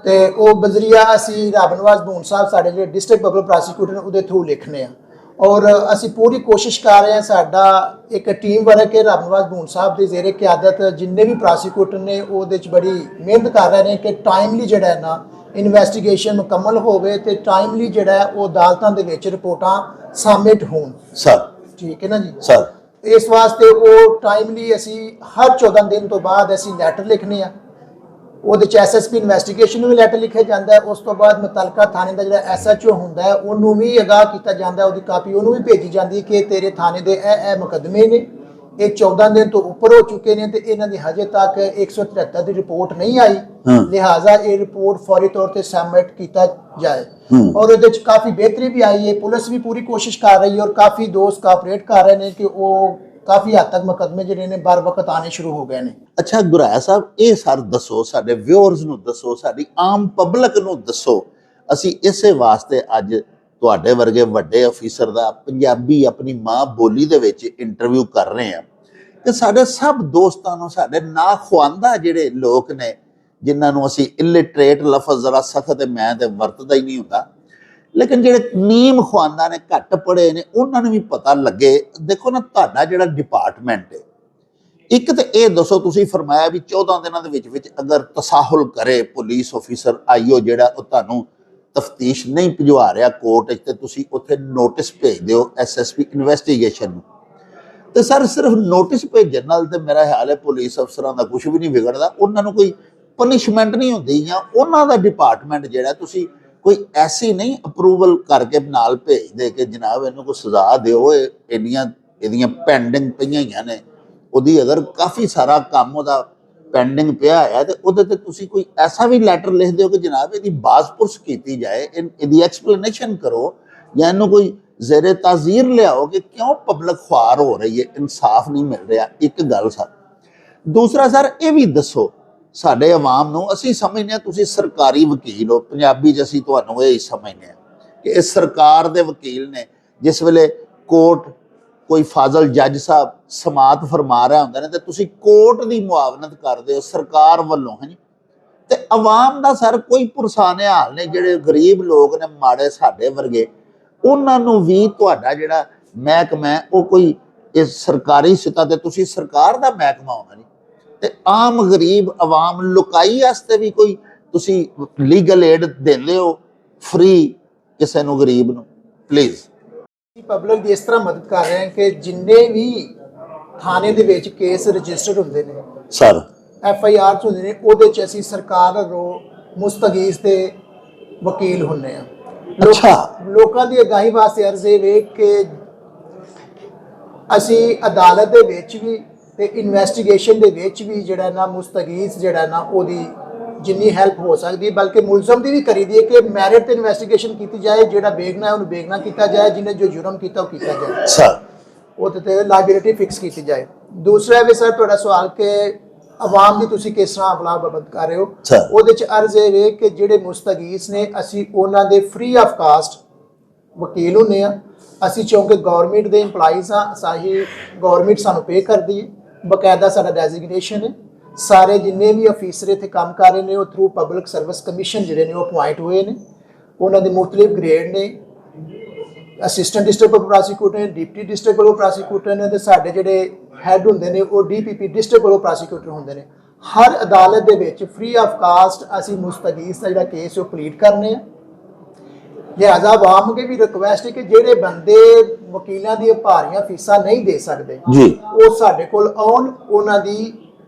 ਤੇ ਉਹ ਬਜ਼ਰੀਆ ਅਸੀਂ ਰੱਬ ਨਵਾਜ਼ ਬੂਨ ਸਾਹਿਬ ਸਾਡੇ ਜਿਹੜੇ ਡਿਸਟ੍ਰਿਕਟ ਪਬਲਿਕ ਪ੍ਰੋਸੀਕਿਊਟਰ ਨੇ ਉਹਦੇ ਥਰੂ ਲਿਖਨੇ ਆ। ਔਰ ਅਸੀਂ ਪੂਰੀ ਕੋਸ਼ਿਸ਼ ਕਰ ਰਹੇ ਹਾਂ, ਸਾਡਾ ਇੱਕ ਟੀਮ ਵਰਕ ਹੈ ਰੱਬ ਨਵਾਜ਼ ਬੂਨ ਸਾਹਿਬ ਦੇ ਜ਼ੇਰੇ ਕਿਆਦਤ, ਜਿੰਨੇ ਵੀ ਪ੍ਰੋਸੀਕਿਊਟਰ ਨੇ ਉਹਦੇ 'ਚ ਬੜੀ ਮਿਹਨਤ ਕਰ ਰਹੇ ਨੇ ਕਿ ਟਾਈਮਲੀ ਜਿਹੜਾ ਹੈ ਨਾ ਇਨਵੈਸਟੀਗੇਸ਼ਨ ਮੁਕੰਮਲ ਹੋਵੇ ਤੇ ਟਾਈਮਲੀ ਜਿਹੜਾ ਉਹ ਅਦਾਲਤਾਂ ਦੇ ਵਿੱਚ ਰਿਪੋਰਟਾਂ ਸਬਮਿਟ ਹੋਣ ਸਰ। ਠੀਕ ਹੈ ਨਾ ਜੀ ਸਰ। ਇਸ ਵਾਸਤੇ ਉਹ ਟਾਈਮਲੀ ਅਸੀਂ ਹਰ 14 ਦਿਨ ਤੋਂ ਬਾਅਦ ਅਸੀਂ ਲੈਟਰ ਲਿਖਨੇ ਆ, ਉਹਦੇ 'ਚ SSP ਇਨਵੈਸਟੀਗੇਸ਼ਨ ਨੂੰ ਵੀ ਲੈਟਰ ਲਿਖਿਆ ਜਾਂਦਾ ਹੈ, ਉਸ ਤੋਂ ਬਾਅਦ ਮੁਤਲਕਾ ਥਾਣੇ ਦਾ ਜਿਹੜਾ SHO ਹੁੰਦਾ ਹੈ ਉਹਨੂੰ ਵੀ ਅਗਾਹ ਕੀਤਾ ਜਾਂਦਾ, ਉਹਦੀ ਕਾਪੀ ਉਹਨੂੰ ਵੀ ਭੇਜੀ ਜਾਂਦੀ ਹੈ ਕਿ ਤੇਰੇ ਥਾਣੇ ਦੇ ਇਹ ਮੁਕੱਦਮੇ ਨੇ, ਇਹ 14 ਦਿਨ ਤੋਂ ਉੱਪਰ ਹੋ ਚੁੱਕੇ ਨੇ ਤੇ ਇਹਨਾਂ ਦੀ ਹਜੇ ਤੱਕ 173 ਦੀ ਰਿਪੋਰਟ ਨਹੀਂ ਆਈ, ਲਿਹਾਜ਼ਾ ਇਹ ਰਿਪੋਰਟ ਫੌਰੀ ਤੌਰ ਤੇ ਸਬਮਿਟ ਕੀਤਾ ਜਾਏ। ਔਰ ਇਹਦੇ 'ਚ ਕਾਫੀ ਬਿਹਤਰੀ ਵੀ ਆਈ ਹੈ, ਪੁਲਿਸ ਵੀ ਪੂਰੀ ਕੋਸ਼ਿਸ਼ ਕਰ ਰਹੀ ਹੈ ਔਰ ਕਾਫੀ ਦੋਸਤ ਕੋਆਪਰੇਟ ਕਰ ਰਹੇ ਨੇ ਕਿ ਉਹ ਕਾਫੀ ਹੱਦ ਤੱਕ ਮੁਕੱਦਮੇ ਜਿਹੜੇ ਨੇ ਬਾਰ ਵਕਤ ਆਣੇ ਸ਼ੁਰੂ ਹੋ ਗਏ ਨੇ। ਅੱਛਾ ਗੁਰਾਇਆ ਸਾਹਿਬ, ਇਹ ਸਰ ਦੱਸੋ, ਸਾਡੇ ਵਿਊਅਰਸ ਨੂੰ ਦੱਸੋ, ਸਾਡੀ ਆਮ ਪਬਲਿਕ ਨੂੰ ਦੱਸੋ, ਅਸੀਂ ਇਸੇ ਵਾਸਤੇ ਅੱਜ ਤੁਹਾਡੇ ਵਰਗੇ ਵੱਡੇ ਅਫੀਸਰ ਦਾ ਪੰਜਾਬੀ ਆਪਣੀ ਮਾਂ ਬੋਲੀ ਦੇ ਵਿੱਚ ਇੰਟਰਵਿਊ ਕਰ ਰਹੇ ਹਾਂ ਕਿ ਸਾਡੇ ਸਭ ਦੋਸਤਾਂ ਨੂੰ, ਸਾਡੇ ਨਾਖੁਆਂਦਾ ਜਿਹੜੇ ਲੋਕ ਨੇ ਜਿਨ੍ਹਾਂ ਨੂੰ ਅਸੀਂ ਇਲਿਟਰੇਟ ਲਫ਼ਜ਼ ਜ਼ਰਾ ਸਖਤ ਮੈਂ ਤੇ ਵਰਤਦਾ ਹੀ ਨਹੀਂ ਹੁੰਦਾ, ਲੇਕਿਨ ਜਿਹੜੇ ਨੀਮ ਖਵਾਂਦਾ ਨੇ, ਘੱਟ ਪੜ੍ਹੇ ਨੇ, ਉਹਨਾਂ ਨੂੰ ਵੀ ਪਤਾ ਲੱਗੇ। ਦੇਖੋ ਨਾ, ਤੁਹਾਡਾ ਜਿਹੜਾ ਡਿਪਾਰਟਮੈਂਟ ਹੈ, ਇੱਕ ਤੇ ਇਹ ਦੱਸੋ, ਤੁਸੀਂ ਫਰਮਾਇਆ ਵੀ 14 ਦਿਨਾਂ ਦੇ ਵਿੱਚ ਅਗਰ ਤਸਾਹੁਲ ਕਰੇ ਪੁਲਿਸ ਆਫੀਸਰ ਆਈਓ ਜਿਹੜਾ, ਉਹ ਤੁਹਾਨੂੰ ਤਫਤੀਸ਼ ਨਹੀਂ ਭਿਜਵਾ ਰਿਹਾ ਕੋਰਟ 'ਚ, ਤੇ ਤੁਸੀਂ ਉੱਥੇ ਨੋਟਿਸ ਭੇਜ ਦਿਓ SSP ਇਨਵੈਸਟੀਗੇਸ਼ਨ ਨੂੰ। ਤੇ ਸਰ, ਸਿਰਫ ਨੋਟਿਸ ਭੇਜਣ ਨਾਲ ਤੇ ਮੇਰਾ ਖਿਆਲ ਹੈ ਪੁਲਿਸ ਅਫਸਰਾਂ ਦਾ ਕੁਝ ਵੀ ਨਹੀਂ ਵਿਗੜਦਾ, ਉਹਨਾਂ ਨੂੰ ਕੋਈ ਪਨਿਸ਼ਮੈਂਟ ਨਹੀਂ ਹੁੰਦੀ, ਜਾਂ ਉਹਨਾਂ ਦਾ ਡਿਪਾਰਟਮੈਂਟ ਜਿਹੜਾ, ਤੁਸੀਂ ਕੋਈ ਐਸੀ ਨਹੀਂ ਅਪਰੂਵਲ ਕਰਕੇ ਨਾਲ ਭੇਜ ਦੇ ਕਿ ਜਨਾਬ ਇਹਨੂੰ ਕੋਈ ਸਜ਼ਾ ਦਿਓ, ਇਹਦੀਆਂ ਪੈਂਡਿੰਗ ਪਈਆਂ ਹੋਈਆਂ ਨੇ, ਉਹਦੀ ਅਗਰ ਕਾਫੀ ਸਾਰਾ ਕੰਮ ਉਹਦਾ ਪੈਂਡਿੰਗ ਪਿਆ ਹੈ, ਤੇ ਉਹਦੇ ਤੇ ਤੁਸੀਂ ਕੋਈ ਐਸਾ ਵੀ ਲੈਟਰ ਲਿਖ ਦਿਓ ਕਿ ਜਨਾਬ ਇਹਦੀ ਬਾਜ਼ਪੁਰਸ ਕੀਤੀ ਜਾਏ, ਇਹਦੀ ਐਕਸਪਲੇਨੇਸ਼ਨ ਕਰੋ, ਜਾਂ ਇਹਨੂੰ ਕੋਈ ਜ਼ੇਰੇ ਤਾਜ਼ੀਰ ਲਿਆਓ ਕਿ ਕਿਉਂ ਪਬਲਿਕ ਖੁਆਰ ਹੋ ਰਹੀ ਹੈ, ਇਨਸਾਫ ਨਹੀਂ ਮਿਲ ਰਿਹਾ। ਇੱਕ ਗੱਲ ਸਰ। ਦੂਸਰਾ ਸਰ, ਇਹ ਵੀ ਦੱਸੋ ਸਾਡੇ ਆਵਾਮ ਨੂੰ, ਅਸੀਂ ਸਮਝਦੇ ਹਾਂ ਤੁਸੀਂ ਸਰਕਾਰੀ ਵਕੀਲ ਹੋ, ਪੰਜਾਬੀ 'ਚ ਅਸੀਂ ਤੁਹਾਨੂੰ ਇਹ ਸਮਝਦੇ ਹਾਂ ਕਿ ਇਹ ਸਰਕਾਰ ਦੇ ਵਕੀਲ ਨੇ। ਜਿਸ ਵੇਲੇ ਕੋਰਟ ਕੋਈ ਫਾਜ਼ਲ ਜੱਜ ਸਾਹਿਬ ਸਮਾਤ ਫਰਮਾ ਰਿਹਾ ਹੁੰਦਾ ਨੇ, ਤੇ ਤੁਸੀਂ ਕੋਰਟ ਦੀ ਮੁਆਵਨਤ ਕਰਦੇ ਹੋ ਸਰਕਾਰ ਵੱਲੋਂ, ਹੈ ਜੀ। ਤੇ ਆਵਾਮ ਦਾ ਸਰ ਕੋਈ ਪੁਰਸਾਨੇ ਹਾਲ ਨੇ, ਜਿਹੜੇ ਗਰੀਬ ਲੋਕ ਨੇ, ਮਾੜੇ ਸਾਡੇ ਵਰਗੇ, ਉਹਨਾਂ ਨੂੰ ਵੀ ਤੁਹਾਡਾ ਜਿਹੜਾ ਮਹਿਕਮਾ ਹੈ ਉਹ ਕੋਈ ਇਸ ਸਰਕਾਰੀ ਸਤਹ ਤੇ, ਤੁਸੀਂ ਸਰਕਾਰ ਦਾ ਮਹਿਕਮਾ ਹੋਣਾ ਜੀ, ਤੇ ਆਮ ਗਰੀਬ ਆਵਾਮ ਲੁਕਾਈ ਵਾਸਤੇ ਵੀ ਕੋਈ ਤੁਸੀਂ ਲੀਗਲ ਏਡ ਦਿੰਦੇ ਹੋ ਫ੍ਰੀ ਕਿਸੇ ਨੂੰ, ਗਰੀਬ ਨੂੰ? ਪਲੀਜ਼। ਪਬਲਿਕ ਦੀ ਇਸ ਤਰ੍ਹਾਂ ਮਦਦ ਕਰ ਰਹੇ ਹਾਂ ਕਿ ਜਿੰਨੇ ਵੀ ਥਾਣੇ ਦੇ ਵਿੱਚ ਕੇਸ ਰਜਿਸਟਰਡ ਹੁੰਦੇ ਨੇ ਸਰ, FIR ਹੁੰਦੇ ਨੇ, ਉਹਦੇ 'ਚ ਅਸੀਂ ਸਰਕਾਰ ਵੱਲੋਂ ਮੁਸਤਗੀਜ਼ ਦੇ ਵਕੀਲ ਹੁੰਦੇ ਹਾਂ। ਅੱਛਾ। ਲੋਕਾਂ ਦੀ ਅਗਾਹੀ ਵਾਸਤੇ ਅਰਜ਼ ਇਹ ਵੇਖ ਕੇ ਅਸੀਂ ਅਦਾਲਤ ਦੇ ਵਿੱਚ ਵੀ ਤੇ ਇਨਵੈਸਟੀਗੇਸ਼ਨ ਦੇ ਵਿੱਚ ਵੀ ਜਿਹੜਾ ਨਾ ਮੁਸਤਗੀਜ਼ ਜਿਹੜਾ ਨਾ ਉਹਦੀ ਜਿੰਨੀ ਹੈਲਪ ਹੋ ਸਕਦੀ, ਬਲਕਿ ਮੁਲਜ਼ਮ ਦੀ ਵੀ ਕਰੀਦੀ ਹੈ ਕਿ ਮੈਰਿਟ ਤੇ ਇਨਵੈਸਟੀਗੇਸ਼ਨ ਕੀਤੀ ਜਾਏ, ਜਿਹੜਾ ਬੇਗਨਾ ਹੈ ਉਹਨੂੰ ਬੇਗਨਾ ਕੀਤਾ ਜਾਏ, ਜਿਹਨੇ ਜੋ ਜੁਰਮ ਕੀਤਾ ਉਹ ਕੀਤਾ ਜਾਏ ਸਰ, ਉਹਦੇ ਤੇ ਲਾਇਬਿਲਿਟੀ ਫਿਕਸ ਕੀਤੀ ਜਾਏ। ਦੂਸਰਾ ਵੀ ਸਰ ਤੁਹਾਡਾ ਸਵਾਲ ਕਿ ਆਵਾਮ ਦੀ ਤੁਸੀਂ ਕਿਸ ਤਰ੍ਹਾਂ ਅਫਲਾ ਬਬਦ ਕਰ ਰਹੇ ਹੋ, ਉਹਦੇ 'ਚ ਅਰਜ਼ ਇਹ ਵੇ ਕਿ ਜਿਹੜੇ ਮੁਸਤਗੀਜ਼ ਨੇ ਅਸੀਂ ਉਹਨਾਂ ਦੇ ਫ੍ਰੀ ਆਫ ਕਾਸਟ ਵਕੀਲ ਹੁੰਦੇ ਹਾਂ। ਅਸੀਂ ਚੂੰਕਿ ਗੌਰਮੈਂਟ ਦੇ ਇੰਪਲਾਈਜ਼ ਹਾਂ, ਸਾਹੀ ਗੌਰਮੈਂਟ ਸਾਨੂੰ ਪੇ ਕਰਦੀ ਹੈ, ਬਕਾਇਦਾ ਸਾਡਾ ਡੈਜ਼ਿਗਨੇਸ਼ਨ ਹੈ। ਸਾਰੇ ਜਿੰਨੇ ਵੀ ਅਫੀਸਰ ਇੱਥੇ ਕੰਮ ਕਰ ਰਹੇ ਨੇ ਉਹ ਥਰੂ ਪਬਲਿਕ ਸਰਵਿਸ ਕਮਿਸ਼ਨ ਜਿਹੜੇ ਨੇ ਉਹ ਅਪੁਆਇੰਟ ਹੋਏ ਨੇ। ਉਹਨਾਂ ਦੇ ਮੁਖਤਲਿਫ ਗ੍ਰੇਡ ਨੇ, ਅਸਿਸਟੈਂਟ ਡਿਸਟ੍ਰਿਕਟ ਕੋਰਟ ਪ੍ਰੋਸੀਕਿਊਟਰ ਨੇ, ਡਿਪਟੀ ਡਿਸਟ੍ਰਿਕਟ ਕੋਰਟ ਪ੍ਰੋਸੀਕਿਊਟਰ ਨੇ, ਤੇ ਸਾਡੇ ਜਿਹੜੇ ਹੈਡ ਹੁੰਦੇ ਨੇ ਉਹ DPP ਡਿਸਟ੍ਰਿਕਟ ਕੋਰਟ ਪ੍ਰੋਸੀਕਿਊਟਰ ਹੁੰਦੇ ਨੇ। ਹਰ ਅਦਾਲਤ ਦੇ ਵਿੱਚ ਫ੍ਰੀ ਆਫ ਕਾਸਟ ਅਸੀਂ ਮੁਸਤਗੀਜ਼ ਦਾ ਜਿਹੜਾ ਕੇਸ ਉਹ ਪਲੀਟ ਕਰਨੇ ਆ। ਲਿਹਾਜ਼ਾ ਆਵਾਮ ਅੱਗੇ ਵੀ ਰਿਕੁਐਸਟ ਹੈ ਕਿ ਜਿਹੜੇ ਬੰਦੇ ਵਕੀਲਾਂ ਦੀਆਂ ਭਾਰੀਆਂ ਫੀਸਾਂ ਨਹੀਂ ਦੇ ਸਕਦੇ ਜੀ, ਉਹ ਸਾਡੇ ਕੋਲ ਆਉਣ, ਉਹਨਾਂ ਦੀ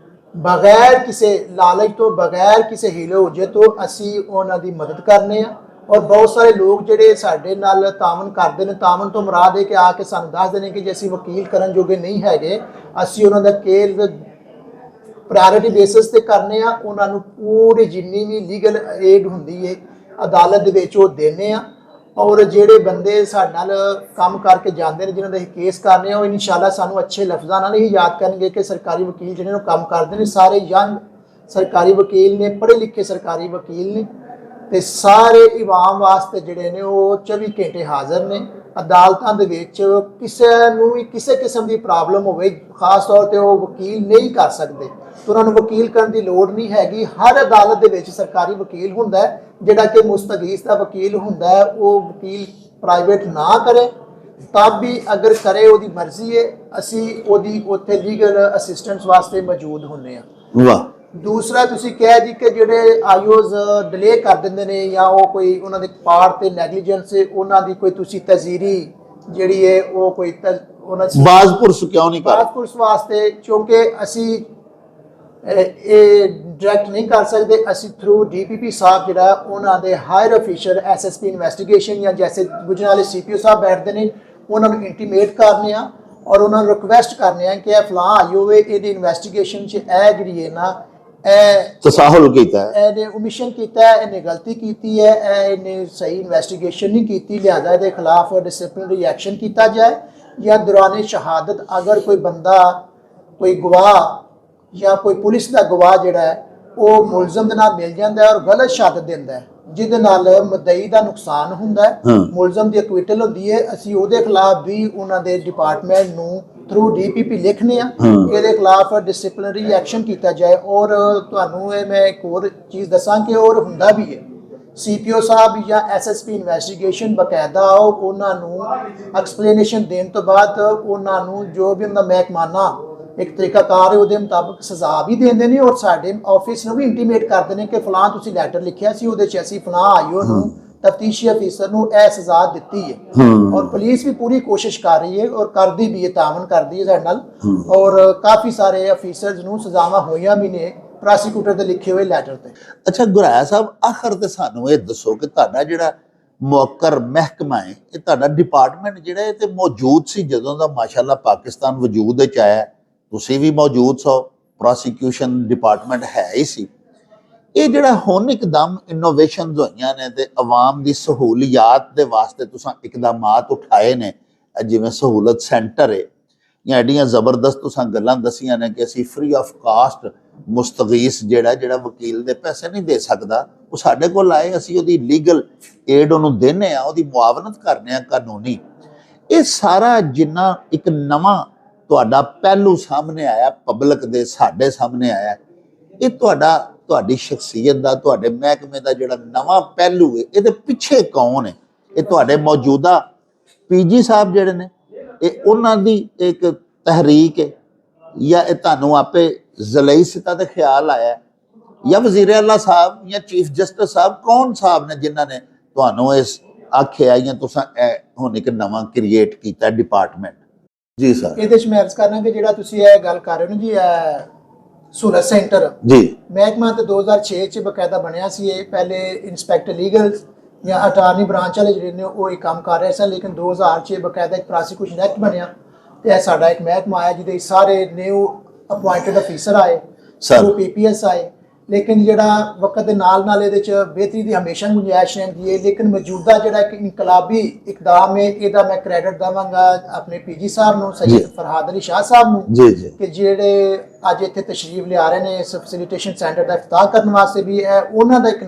ਬਗੈਰ ਕਿਸੇ ਲਾਲਚ ਤੋਂ, ਬਗੈਰ ਕਿਸੇ ਹੀਲੇ ਹੁਜੇ ਤੋਂ ਅਸੀਂ ਉਹਨਾਂ ਦੀ ਮਦਦ ਕਰਨੇ ਆ। ਔਰ ਬਹੁਤ ਸਾਰੇ ਲੋਕ ਜਿਹੜੇ ਸਾਡੇ ਨਾਲ ਤਾਮਨ ਕਰਦੇ ਨੇ, ਤਾਮਨ ਤੋਂ ਮੁਰਾਦ ਹੈ ਕਿ ਆ ਕੇ ਸਾਨੂੰ ਦੱਸਦੇ ਨੇ ਕਿ ਜੇ ਅਸੀਂ ਵਕੀਲ ਕਰਨ ਜੋਗੇ ਨਹੀਂ ਹੈਗੇ, ਅਸੀਂ ਉਹਨਾਂ ਦਾ ਕੇਸ ਪ੍ਰਾਇੋਰਟੀ ਬੇਸਿਸ ਤੇ ਕਰਨੇ ਆ। ਉਹਨਾਂ ਨੂੰ ਪੂਰੀ ਜਿੰਨੀ ਵੀ ਲੀਗਲ ਏਡ ਹੁੰਦੀ ਹੈ ਅਦਾਲਤ ਦੇ ਵਿੱਚ ਉਹ ਦੇਣੇ ਆ। ਔਰ ਜਿਹੜੇ ਬੰਦੇ ਸਾਡੇ ਨਾਲ ਕੰਮ ਕਰਕੇ ਜਾਂਦੇ ਨੇ, ਜਿਨ੍ਹਾਂ ਦੇ ਕੇਸ ਕਰਨੇ ਆ, ਉਹ ਇਨਸ਼ਾਅੱਲਾ ਸਾਨੂੰ ਅੱਛੇ ਲਫ਼ਜ਼ਾਂ ਨਾਲ ਹੀ ਯਾਦ ਕਰਨਗੇ ਕਿ ਸਰਕਾਰੀ ਵਕੀਲ ਜਿਹੜੇ ਨੇ ਉਹ ਕੰਮ ਕਰਦੇ ਨੇ, ਸਾਰੇ ਯੰਗ ਸਰਕਾਰੀ ਵਕੀਲ ਨੇ, ਪੜ੍ਹੇ ਲਿਖੇ ਸਰਕਾਰੀ ਵਕੀਲ ਨੇ, ਤੇ ਸਾਰੇ ਇਵਾਮ ਵਾਸਤੇ ਜਿਹੜੇ ਨੇ ਉਹ 24 ਘੰਟੇ ਹਾਜ਼ਰ ਨੇ ਅਦਾਲਤਾਂ ਦੇ ਵਿੱਚ। ਕਿਸੇ ਨੂੰ ਵੀ ਕਿਸੇ ਕਿਸਮ ਦੀ ਪ੍ਰੋਬਲਮ ਹੋਵੇ, ਖਾਸ ਤੌਰ ਤੇ ਉਹ ਵਕੀਲ ਨਹੀਂ ਕਰ ਸਕਦੇ, ਤਾਂ ਉਹਨਾਂ ਨੂੰ ਵਕੀਲ ਕਰਨ ਦੀ ਲੋੜ ਨਹੀਂ ਹੈਗੀ। ਹਰ ਅਦਾਲਤ ਦੇ ਵਿੱਚ ਸਰਕਾਰੀ ਵਕੀਲ ਹੁੰਦਾ ਹੈ, ਜਿਹੜਾ ਕਿ ਮੁਸਤਗੀਜ਼ ਦਾ ਵਕੀਲ ਹੁੰਦਾ ਹੈ। ਉਹ ਵਕੀਲ ਪ੍ਰਾਈਵੇਟ ਨਾ ਕਰੇ ਤਬ ਵੀ ਅਗਰ ਕਰੇ ਉਹਦੀ ਮਰਜ਼ੀ ਹੈ, ਅਸੀਂ ਉਹਦੀ ਉੱਥੇ ਲੀਗਲ ਅਸਿਸਟੈਂਸ ਵਾਸਤੇ ਮੌਜੂਦ ਹੁੰਦੇ ਹਾਂ। ਵਾਹ। ਦੂਸਰਾ ਤੁਸੀਂ ਕਿਹਾ ਜੀ ਕਿ ਜਿਹੜੇ ਆਈਓਜ਼ ਡਿਲੇ ਕਰ ਦਿੰਦੇ ਨੇ ਜਾਂ ਉਹ ਕੋਈ ਉਹਨਾਂ ਦੇ ਪਾਰਟ ਤੇ ਨੈਗਲੀਜੈਂਸ ਹੈ, ਉਹਨਾਂ ਦੀ ਕੋਈ ਤੁਸੀਂ ਤਜ਼ੀਰੀ ਜਿਹੜੀ ਹੈ ਉਹ ਕੋਈ ਉਹਨਾਂ ਬਾਜ਼ਪੁਰਸ ਕਿਉਂ ਨਹੀਂ ਕਰ? ਬਾਜ਼ਪੁਰਸ ਵਾਸਤੇ ਕਿਉਂਕਿ ਅਸੀਂ ਇਹ ਡਾਇਰੈਕਟ ਨਹੀਂ ਕਰ ਸਕਦੇ, ਅਸੀਂ ਥਰੂ DPP ਸਾਹਿਬ ਜਿਹੜਾ ਉਹਨਾਂ ਦੇ ਹਾਇਰ ਅਫੀਸ਼ੀਅਲ SSP ਇਨਵੈਸਟੀਗੇਸ਼ਨ ਜਾਂ ਜੈਸੇ ਗੁਜਰਾਂਵਾਲੇ CPO ਸਾਹਿਬ ਬੈਠਦੇ ਨੇ, ਉਹਨਾਂ ਨੂੰ ਇੰਟੀਮੇਟ ਕਰਨੇ ਆ ਔਰ ਉਹਨਾਂ ਨੂੰ ਰਿਕੁਐਸਟ ਕਰਨੇ ਆ ਕਿ ਇਹ ਫਲਾਂ ਆਈ ਹੋਵੇ, ਇਹਦੀ ਇਨਵੈਸਟੀਗੇਸ਼ਨ 'ਚ ਇਹ ਜਿਹੜੀ ਹੈ ਨਾ ਇਹ ਤਸਾਹੁਲ ਕੀਤਾ ਹੈ, ਇਹਨੇ ਓਮਿਸ਼ਨ ਕੀਤਾ ਹੈ, ਇਹਨੇ ਗਲਤੀ ਕੀਤੀ ਹੈ, ਇਹਨੇ ਸਹੀ ਇਨਵੈਸਟੀਗੇਸ਼ਨ ਨਹੀਂ ਕੀਤੀ, ਲਿਹਾਜ਼ਾ ਇਹਦੇ ਖਿਲਾਫ ਡਿਸਪਲਿਨਰੀ ਐਕਸ਼ਨ ਕੀਤਾ ਜਾਏ। ਜਾਂ ਦੌਰਾਨੇ ਸ਼ਹਾਦਤ ਅਗਰ ਕੋਈ ਬੰਦਾ, ਕੋਈ ਗਵਾਹ ਜਾਂ ਕੋਈ ਪੁਲਿਸ ਦਾ ਗਵਾਹ ਜਿਹੜਾ ਹੈ ਉਹ ਮੁਲਜ਼ਮ ਦੇ ਨਾਲ ਮਿਲ ਜਾਂਦਾ ਹੈ ਔਰ ਗਲਤ ਸ਼ਹਾਦਤ ਦਿੰਦਾ ਹੈ, ਜਿਹਦੇ ਨਾਲ ਮੁਦਈ ਦਾ ਨੁਕਸਾਨ ਹੁੰਦਾ ਹੈ, ਮੁਲਜ਼ਮ ਦੀ ਅਕਵਿਟਲ ਹੁੰਦੀ ਹੈ, ਅਸੀਂ ਉਹਦੇ ਖਿਲਾਫ ਵੀ ਉਹਨਾਂ ਦੇ ਡਿਪਾਰਟਮੈਂਟ ਨੂੰ ਥਰੂ DPP ਲਿਖਨੇ ਆ ਕਿ ਇਹਦੇ ਖਿਲਾਫ ਡਿਸਪਲਿਨਰੀ ਐਕਸ਼ਨ ਕੀਤਾ ਜਾਏ। ਔਰ ਤੁਹਾਨੂੰ ਇਹ ਮੈਂ ਇੱਕ ਹੋਰ ਚੀਜ਼ ਦੱਸਾਂ ਕਿ ਹੋਰ ਹੁੰਦਾ ਵੀ ਹੈ ਸੀਪੀਓ ਸਾਹਿਬ ਜਾਂ ਐਸਐਸਪੀ ਇਨਵੈਸਟੀਗੇਸ਼ਨ ਬਕਾਇਦਾ ਉਹਨਾਂ ਨੂੰ ਐਕਸਪਲੇਨੇਸ਼ਨ ਦੇਣ ਤੋਂ ਬਾਅਦ ਉਹਨਾਂ ਨੂੰ ਜੋ ਵੀ ਉਹਨਾਂ ਦਾ ਮਹਿਕਮਾਨਾ ਇੱਕ ਤਰੀਕਾਕਾਰ ਹੈ ਉਹਦੇ ਮੁਤਾਬਕ ਸਜ਼ਾ ਵੀ ਦਿੰਦੇ ਨੇ, ਔਰ ਸਾਡੇ ਆਫਿਸ ਨੂੰ ਵੀ ਇੰਟੀਮੇਟ ਕਰਦੇ ਨੇ ਕਿ ਫਲਾਂ ਤੁਸੀਂ ਲੈਟਰ ਲਿਖਿਆ ਸੀ, ਉਹਦੇ 'ਚ ਅਸੀਂ ਫਲਾਂ ਆਈਓ ਨੂੰ ਤਫਤੀਸ਼ੀ ਅਫੀਸਰ ਨੂੰ ਇਹ ਸਜ਼ਾ ਦਿੱਤੀ ਹੈ। ਔਰ ਪੁਲਿਸ ਵੀ ਪੂਰੀ ਕੋਸ਼ਿਸ਼ ਕਰ ਰਹੀ ਹੈ ਔਰ ਕਰਦੀ ਵੀ ਹੈ, ਤਾਮਨ ਕਰਦੀ ਹੈ ਸਾਡੇ ਨਾਲ, ਔਰ ਕਾਫੀ ਸਾਰੇ ਅਫੀਸਰਸ ਨੂੰ ਸਜ਼ਾਵਾਂ ਹੋਈਆਂ ਵੀ ਨੇ ਪ੍ਰੋਸੀਕਿਊਟਰ ਦੇ ਲਿਖੇ ਹੋਏ ਲੈਟਰ ਤੇ। ਅੱਛਾ ਗੁਰਾਇਆ ਸਾਹਿਬ, ਆਖਰ ਤੇ ਸਾਨੂੰ ਇਹ ਦੱਸੋ ਕਿ ਤੁਹਾਡਾ ਜਿਹੜਾ ਮੁਅੱਕਰ ਮਹਿਕਮਾ ਹੈ, ਇਹ ਤੁਹਾਡਾ ਡਿਪਾਰਟਮੈਂਟ ਜਿਹੜਾ ਇਹ ਤੇ ਮੌਜੂਦ ਸੀ ਜਦੋਂ ਦਾ ਮਾਸ਼ਾਅੱਲਾ ਪਾਕਿਸਤਾਨ ਵਜੂਦ ਵਿੱਚ ਆਇਆ, ਤੁਸੀਂ ਵੀ ਮੌਜੂਦ ਸੋ, ਪ੍ਰੋਸੀਕਿਊਸ਼ਨ ਡਿਪਾਰਟਮੈਂਟ ਹੈ ਹੀ ਸੀ। ਇਹ ਜਿਹੜਾ ਹੁਣ ਇੱਕਦਮ ਇਨੋਵੇਸ਼ਨਸ ਹੋਈਆਂ ਨੇ ਤੇ ਆਵਾਮ ਦੀ ਸਹੂਲੀਅਤ ਦੇ ਵਾਸਤੇ ਤੁਸੀਂ ਇਕਦਾਮਾਤ ਉਠਾਏ ਨੇ, ਜਿਵੇਂ ਸਹੂਲਤ ਸੈਂਟਰ ਹੈ ਜਾਂ ਐਡੀਆਂ ਜ਼ਬਰਦਸਤ ਤੁਸੀਂ ਗੱਲਾਂ ਦਸੀਆਂ ਨੇ ਕਿ ਅਸੀਂ ਫ੍ਰੀ ਆਫ ਕਾਸਟ ਮੁਸਤਗੀਸ ਜਿਹੜਾ ਵਕੀਲ ਦੇ ਪੈਸੇ ਨਹੀਂ ਦੇ ਸਕਦਾ, ਉਹ ਸਾਡੇ ਕੋਲ ਆਏ, ਅਸੀਂ ਉਹਦੀ ਲੀਗਲ ਏਡ ਉਹਨੂੰ ਦਿੰਦੇ ਆ, ਉਹਦੀ ਮੁਆਵਨਤ ਕਰਨੇ ਆ ਕਾਨੂੰਨੀ। ਇਹ ਸਾਰਾ ਜਿੰਨਾ ਇੱਕ ਨਵਾਂ ਤੁਹਾਡਾ ਪਹਿਲੂ ਸਾਹਮਣੇ ਆਇਆ, ਪਬਲਿਕ ਦੇ ਸਾਡੇ ਸਾਹਮਣੇ ਆਇਆ, ਇਹ ਤੁਹਾਡੀ ਸ਼ਖਸੀਅਤ ਦਾ, ਤੁਹਾਡੇ ਮਹਿਕਮੇ ਦਾ ਜਿਹੜਾ ਨਵਾਂ ਪਹਿਲੂ ਹੈ, ਇਹਦੇ ਪਿੱਛੇ ਕੌਣ ਹੈ? ਇਹ ਤੁਹਾਡੇ ਮੌਜੂਦਾ ਪੀਜੀ ਸਾਹਿਬ ਜਿਹੜੇ ਨੇ, ਇਹ ਉਹਨਾਂ ਦੀ ਇੱਕ ਤਹਿਰੀਕ ਹੈ ਜਾਂ ਇਹ ਤੁਹਾਨੂੰ ਆਪੇ ਜ਼ਲਈ ਸਤਾ ਦਾ ਖਿਆਲ ਆਇਆ, ਜਾਂ ਵਜ਼ੀਰ ਆਲਾ ਸਾਹਿਬ ਜਾਂ ਚੀਫ ਜਸਟਿਸ ਸਾਹਿਬ ਕੌਣ ਸਾਹਿਬ ਨੇ ਜਿਨ੍ਹਾਂ ਨੇ ਤੁਹਾਨੂੰ ਇਸ ਆਖਿਆ ਜਾਂ ਤੁਸੀਂ ਹੁਣ ਇੱਕ ਨਵਾਂ ਕ੍ਰੀਏਟ ਕੀਤਾ ਡਿਪਾਰਟਮੈਂਟ? ਜੀ ਸਰ, ਇਹਦੇ ਚ ਮੈਂ ਅਰਜ਼ ਕਰਨਾ ਕਿ ਜਿਹੜਾ ਤੁਸੀਂ ਇਹ ਗੱਲ ਕਰ ਰਹੇ ਹੋ ਜੀ, ਸਹੂਲਤ ਸੈਂਟਰ ਜੀ ਮਹਿਕਮਾ ਤੇ 2006 ਚ ਬਕਾਇਦਾ ਬਣਿਆ ਸੀ। ਇਹ ਪਹਿਲੇ ਇੰਸਪੈਕਟਰ ਲੀਗਲ ਜਾਂ ਅਟਾਰਨੀ ਬ੍ਰਾਂਚ ਵਾਲੇ ਜਿਹੜੇ ਨੇ ਉਹ ਇਹ ਕੰਮ ਕਰ ਰਹੇ ਸਨ, ਲੇਕਿਨ 2006 ਬਕਾਇਦਾ ਇੱਕ ਪ੍ਰੋਸੀਕਿਊਸ਼ਨ ਐਕਟ ਬਣਿਆ ਤੇ ਇਹ ਸਾਡਾ ਇੱਕ ਮਹਿਕਮਾ ਆਇਆ ਜਿਹਦੇ ਸਾਰੇ ਨਿਊ ਅਪੁਆਇੰਟਡ ਅਫੀਸਰ ਆਏ, ਸਰ ਪੀਪੀਐਸ ਆਏ। ਲੇਕਿਨ ਜਿਹੜਾ ਵਕਤ ਦੇ ਨਾਲ ਨਾਲ ਇਹਦੇ ਚ ਬਿਹਤਰੀ ਦੀ ਹਮੇਸ਼ਾ ਗੁੰਜਾਇਸ਼ ਰਹਿੰਦੀ ਹੈ, ਲੇਕਿਨ ਮੌਜੂਦਾ ਜਿਹੜਾ ਇੱਕ ਇਨਕਲਾਬੀ ਇਕਦਾਮ ਹੈ, ਇਹਦਾ ਮੈਂ ਕ੍ਰੈਡਿਟ ਦੇਵਾਂਗਾ ਆਪਣੇ ਪੀਜੀ ਸਾਹਿਬ ਨੂੰ, ਸੈਯਦ ਫਰਹਾਦ ਅਲੀ ਸ਼ਾਹ ਸਾਹਿਬ ਨੂੰ, ਜੀ ਜੀ, ਕਿ ਜਿਹੜੇ ਅੱਜ ਇੱਥੇ ਤਸ਼ਰੀਫ ਲਿਆ ਰਹੇ ਨੇ ਇਸ ਫੈਸਿਲਿਟੇਸ਼ਨ ਸੈਂਟਰ ਦਾ ਇਫਤਾਹ ਕਰਨ ਵਾਸਤੇ। ਵੀ ਇਹ ਉਹਨਾਂ ਦਾ ਇੱਕ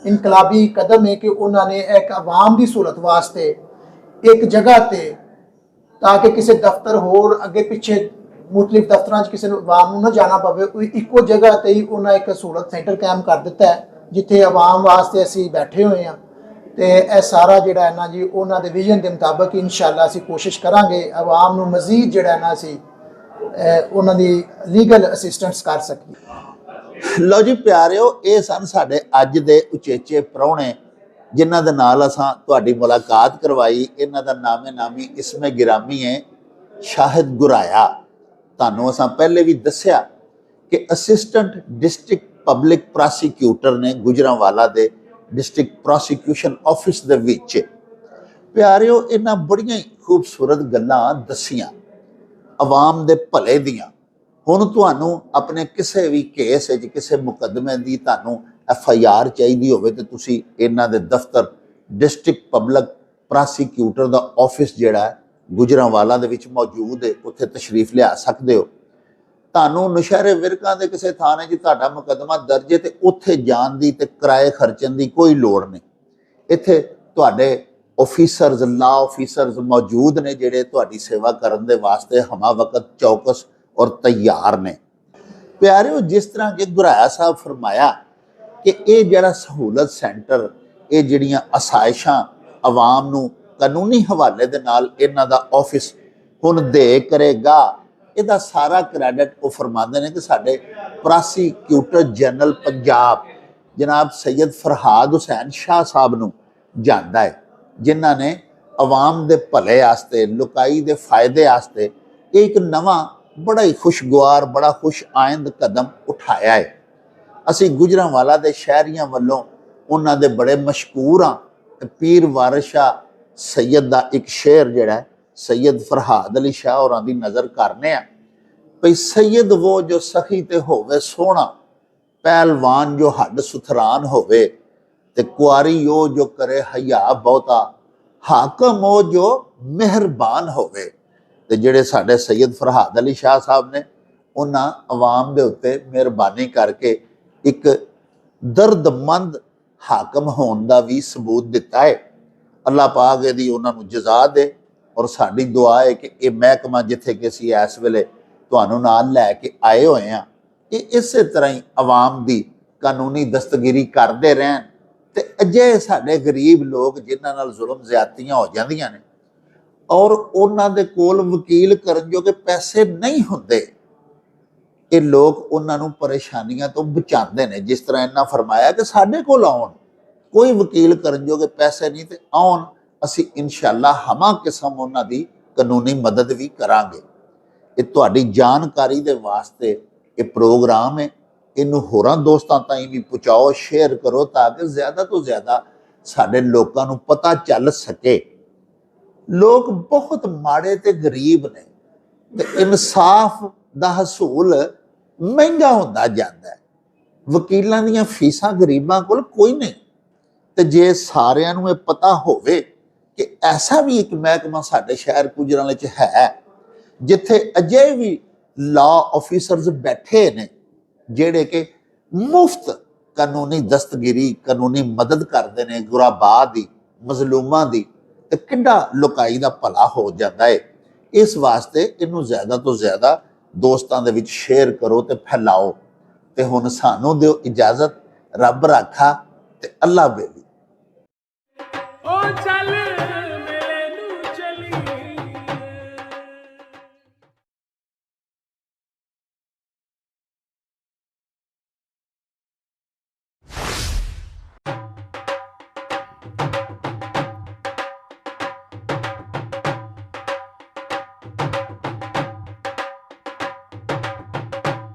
ਇਨਕਲਾਬੀ ਕਦਮ ਹੈ ਕਿ ਉਹਨਾਂ ਨੇ ਇੱਕ ਆਵਾਮ ਦੀ ਸਹੂਲਤ ਵਾਸਤੇ ਇੱਕ ਜਗ੍ਹਾ ਤੇ, ਤਾਂ ਕਿ ਕਿਸੇ ਦਫ਼ਤਰ ਹੋਰ ਅੱਗੇ ਪਿੱਛੇ ਮੁਖਤਲਿਫ ਦਫ਼ਤਰਾਂ 'ਚ ਕਿਸੇ ਨੂੰ ਆਵਾਮ ਨੂੰ ਨਾ ਜਾਣਾ ਪਵੇ, ਇੱਕੋ ਜਗ੍ਹਾ ਤੇ ਹੀ ਉਹਨਾਂ ਇੱਕ ਸਹੂਲਤ ਸੈਂਟਰ ਕਾਇਮ ਕਰ ਦਿੱਤਾ ਹੈ, ਜਿੱਥੇ ਆਵਾਮ ਵਾਸਤੇ ਅਸੀਂ ਬੈਠੇ ਹੋਏ ਹਾਂ। ਤੇ ਇਹ ਸਾਰਾ ਜਿਹੜਾ ਹੈ ਨਾ ਜੀ, ਉਹਨਾਂ ਦੇ ਵਿਜ਼ਨ ਦੇ ਮੁਤਾਬਕ ਇਨਸ਼ਾਅੱਲਾ ਅਸੀਂ ਕੋਸ਼ਿਸ਼ ਕਰਾਂਗੇ ਆਵਾਮ ਨੂੰ ਮਜ਼ੀਦ ਜਿਹੜਾ ਨਾ ਅਸੀਂ ਉਹਨਾਂ ਦੀ ਲੀਗਲ ਅਸਿਸਟੈਂਸ ਕਰ ਸਕੀਏ। ਲਓ ਜੀ ਪਿਆਰਿਓ, ਇਹ ਸਨ ਸਾਡੇ ਅੱਜ ਦੇ ਉਚੇਚੇ ਪ੍ਰਾਹੁਣੇ ਜਿਨ੍ਹਾਂ ਦੇ ਨਾਲ ਅਸਾਂ ਤੁਹਾਡੀ ਮੁਲਾਕਾਤ ਕਰਵਾਈ। ਇਹਨਾਂ ਦਾ ਨਾਮੀ ਇਸਮੇ ਗਿਰਾਮੀ ਹੈ ਸ਼ਾਹਿਦ ਗੁਰਾਇਆ। ਤੁਹਾਨੂੰ ਅਸਾਂ ਪਹਿਲੇ ਵੀ ਦੱਸਿਆ ਕਿ ਅਸਿਸਟੈਂਟ ਡਿਸਟ੍ਰਿਕਟ ਪਬਲਿਕ ਪ੍ਰੋਸੀਕਿਊਟਰ ਨੇ ਗੁਜਰਾਂਵਾਲਾ ਦੇ ਡਿਸਟ੍ਰਿਕਟ ਪ੍ਰੋਸੀਕਿਊਸ਼ਨ ਆਫਿਸ ਦੇ ਵਿੱਚ। ਪਿਆਰਿਓ, ਇਹਨਾਂ ਬੜੀਆਂ ਹੀ ਖੂਬਸੂਰਤ ਗੱਲਾਂ ਦਸੀਆਂ ਆਵਾਮ ਦੇ ਭਲੇ ਦੀਆਂ। ਹੁਣ ਤੁਹਾਨੂੰ ਆਪਣੇ ਕਿਸੇ ਵੀ ਕੇਸ ਵਿੱਚ, ਕਿਸੇ ਮੁਕੱਦਮੇ ਦੀ ਤੁਹਾਨੂੰ FIR ਚਾਹੀਦੀ ਹੋਵੇ ਤੇ ਤੁਸੀਂ ਇਹਨਾਂ ਦੇ ਦਫ਼ਤਰ ਡਿਸਟ੍ਰਿਕਟ ਪਬਲਿਕ ਪ੍ਰੋਸੀਕਿਊਟਰ ਦਾ ਆਫਿਸ ਜਿਹੜਾ ਹੈ ਗੁਜਰਾਂਵਾਲਾ ਦੇ ਵਿੱਚ ਮੌਜੂਦ ਹੈ, ਉੱਥੇ ਤਸ਼ਰੀਫ ਲਿਆ ਸਕਦੇ ਹੋ। ਤੁਹਾਨੂੰ ਨਸ਼ਹਿਰੇ ਵਿਰਕਾਂ ਦੇ ਕਿਸੇ ਥਾਣੇ 'ਚ ਤੁਹਾਡਾ ਮੁਕੱਦਮਾ ਦਰਜ ਹੈ ਤੇ ਉੱਥੇ ਜਾਣ ਦੀ ਤੇ ਕਿਰਾਏ ਖਰਚਣ ਦੀ ਕੋਈ ਲੋੜ ਨਹੀਂ। ਇੱਥੇ ਤੁਹਾਡੇ ਆਫੀਸਰਸ, ਲਾ ਆਫੀਸਰਸ ਮੌਜੂਦ ਨੇ ਜਿਹੜੇ ਤੁਹਾਡੀ ਸੇਵਾ ਕਰਨ ਦੇ ਵਾਸਤੇ ਹਮਾ ਵਕਤ ਚੌਕਸ ਔਰ ਤਿਆਰ ਨੇ। ਪਿਆਰਿਓ, ਜਿਸ ਤਰ੍ਹਾਂ ਕਿ ਗੁਰਾਇਆ ਸਾਹਿਬ ਫਰਮਾਇਆ ਕਿ ਇਹ ਜਿਹੜਾ ਸਹੂਲਤ ਸੈਂਟਰ, ਇਹ ਜਿਹੜੀਆਂ ਅਸਾਇਸ਼ਾਂ ਆਵਾਮ ਨੂੰ ਕਾਨੂੰਨੀ ਹਵਾਲੇ ਦੇ ਨਾਲ ਇਹਨਾਂ ਦਾ ਆਫਿਸ ਹੁਣ ਦੇ ਕਰੇਗਾ, ਇਹਦਾ ਸਾਰਾ ਕ੍ਰੈਡਿਟ ਉਹ ਫਰਮਾਉਂਦੇ ਨੇ ਕਿ ਸਾਡੇ ਪ੍ਰੋਸੀਕਿਊਟਰ ਜਨਰਲ ਪੰਜਾਬ ਜਨਾਬ ਸੈਯਦ ਫਰਹਾਦ ਹੁਸੈਨ ਸ਼ਾਹ ਸਾਹਿਬ ਨੂੰ ਜਾਂਦਾ ਹੈ, ਜਿਨ੍ਹਾਂ ਨੇ ਆਵਾਮ ਦੇ ਭਲੇ ਵਾਸਤੇ, ਲੁਕਾਈ ਦੇ ਫਾਇਦੇ ਵਾਸਤੇ ਇਹ ਇੱਕ ਨਵਾਂ ਬੜਾ ਹੀ ਖੁਸ਼ਗਵਾਰ, ਬੜਾ ਖੁਸ਼ ਆਇੰਦ ਕਦਮ ਉਠਾਇਆ ਹੈ। ਅਸੀਂ ਗੁਜਰਾਂਵਾਲਾ ਦੇ ਸ਼ਹਿਰੀਆਂ ਵੱਲੋਂ ਉਹਨਾਂ ਦੇ ਬੜੇ ਮਸ਼ਕੂਰ ਹਾਂ। ਪੀਰ ਵਾਰਿਸ ਸ਼ਾਹ ਸੈਯਦ ਦਾ ਇੱਕ ਸ਼ੇਰ ਜਿਹੜਾ ਸੈਯਦ ਫਰਹਾਦ ਅਲੀ ਸ਼ਾਹ ਹੋਰਾਂ ਦੀ ਨਜ਼ਰ ਕਰਨੇ ਆ ਭਈ, ਸੈਯਦ ਉਹ ਜੋ ਸਖੀ ਤੇ ਹੋਵੇ ਸੋਹਣਾ, ਪਹਿਲਵਾਨ ਜੋ ਹੱਡ ਸੁਥਰਾਨ ਹੋਵੇ, ਤੇ ਕੁਆਰੀ ਉਹ ਜੋ ਕਰੇ ਹਯਾ ਬਹੁਤਾ, ਹਾਕਮ ਉਹ ਜੋ ਮਿਹਰਬਾਨ ਹੋਵੇ। ਤੇ ਜਿਹੜੇ ਸਾਡੇ ਸੈਯਦ ਫਰਹਾਦ ਅਲੀ ਸ਼ਾਹ ਸਾਹਿਬ ਨੇ, ਉਹਨਾਂ ਆਵਾਮ ਦੇ ਉੱਤੇ ਮਿਹਰਬਾਨੀ ਕਰਕੇ ਇੱਕ ਦਰਦਮੰਦ ਹਾਕਮ ਹੋਣ ਦਾ ਵੀ ਸਬੂਤ ਦਿੱਤਾ ਹੈ। ਅੱਲਾਹ ਪਾਕ ਇਹਦੀ ਉਹਨਾਂ ਨੂੰ ਜਜ਼ਾ ਦੇ। ਔਰ ਸਾਡੀ ਦੁਆ ਹੈ ਕਿ ਇਹ ਮਹਿਕਮਾ ਜਿੱਥੇ ਕਿ ਅਸੀਂ ਇਸ ਵੇਲੇ ਤੁਹਾਨੂੰ ਨਾਲ ਲੈ ਕੇ ਆਏ ਹੋਏ ਹਾਂ, ਇਹ ਇਸੇ ਤਰ੍ਹਾਂ ਹੀ ਆਵਾਮ ਦੀ ਕਾਨੂੰਨੀ ਦਸਤਗੀਰੀ ਕਰਦੇ ਰਹਿਣ, ਤੇ ਅਜਿਹੇ ਸਾਡੇ ਗਰੀਬ ਲੋਕ ਜਿਨ੍ਹਾਂ ਨਾਲ ਜ਼ੁਲਮ ਜ਼ਿਆਦਤੀਆਂ ਹੋ ਜਾਂਦੀਆਂ ਨੇ ਔਰ ਉਹਨਾਂ ਦੇ ਕੋਲ ਵਕੀਲ ਕਰਨ ਜੋਗੇ ਪੈਸੇ ਨਹੀਂ ਹੁੰਦੇ, ਇਹ ਲੋਕ ਉਹਨਾਂ ਨੂੰ ਪਰੇਸ਼ਾਨੀਆਂ ਤੋਂ ਬਚਾਉਂਦੇ ਨੇ। ਜਿਸ ਤਰ੍ਹਾਂ ਇਹਨਾਂ ਫਰਮਾਇਆ ਕਿ ਸਾਡੇ ਕੋਲ ਆਉਣ, ਕੋਈ ਵਕੀਲ ਕਰਨ ਜੋਗੇ ਪੈਸੇ ਨਹੀਂ ਤੇ ਆਉਣ, ਅਸੀਂ ਇਨਸ਼ਾਅੱਲਾ ਹਮਾ ਕਿਸਮ ਉਹਨਾਂ ਦੀ ਕਾਨੂੰਨੀ ਮਦਦ ਵੀ ਕਰਾਂਗੇ। ਇਹ ਤੁਹਾਡੀ ਜਾਣਕਾਰੀ ਦੇ ਵਾਸਤੇ ਇਹ ਪ੍ਰੋਗਰਾਮ ਹੈ, ਇਹਨੂੰ ਹੋਰਾਂ ਦੋਸਤਾਂ ਤਾਈਂ ਵੀ ਪਹੁੰਚਾਓ, ਸ਼ੇਅਰ ਕਰੋ ਤਾਂ ਕਿ ਜ਼ਿਆਦਾ ਤੋਂ ਜ਼ਿਆਦਾ ਸਾਡੇ ਲੋਕਾਂ ਨੂੰ ਪਤਾ ਚੱਲ ਸਕੇ। ਲੋਕ ਬਹੁਤ ਮਾੜੇ ਤੇ ਗਰੀਬ ਨੇ ਤੇ ਇਨਸਾਫ ਦਾ ਹਸੂਲ ਮਹਿੰਗਾ ਹੁੰਦਾ ਜਾਂਦਾ ਹੈ। ਵਕੀਲਾਂ ਦੀਆਂ ਫੀਸਾਂ ਗਰੀਬਾਂ ਕੋਲ ਕੋਈ ਨਹੀਂ, ਤੇ ਜੇ ਸਾਰਿਆਂ ਨੂੰ ਇਹ ਪਤਾ ਹੋਵੇ ਕਿ ਐਸਾ ਵੀ ਇੱਕ ਮਹਿਕਮਾ ਸਾਡੇ ਸ਼ਹਿਰ ਗੁਜਰਾਂਵਾਲੇ 'ਚ ਹੈ ਜਿੱਥੇ ਅਜੇ ਵੀ ਲਾਅ ਆਫੀਸਰਸ ਬੈਠੇ ਨੇ ਜਿਹੜੇ ਕਿ ਮੁਫਤ ਕਾਨੂੰਨੀ ਦਸਤਗੀਰੀ, ਕਾਨੂੰਨੀ ਮਦਦ ਕਰਦੇ ਨੇ ਗੁਰਾਬਾਂ ਦੀ, ਮਜ਼ਲੂਮਾਂ ਦੀ, ਤੇ ਕਿੰਨਾ ਲੋਕਾਈ ਦਾ ਭਲਾ ਹੋ ਜਾਂਦਾ ਹੈ। ਇਸ ਵਾਸਤੇ ਇਹਨੂੰ ਜ਼ਿਆਦਾ ਤੋਂ ਜ਼ਿਆਦਾ ਦੋਸਤਾਂ ਦੇ ਵਿੱਚ ਸ਼ੇਅਰ ਕਰੋ ਤੇ ਫੈਲਾਓ। ਤੇ ਹੁਣ ਸਾਨੂੰ ਦਿਓ ਇਜਾਜ਼ਤ, ਰੱਬ ਰਾਖਾ ਤੇ ਅੱਲਾ ਬੇਲੀ।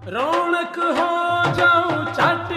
रौनक हो जाऊं छठ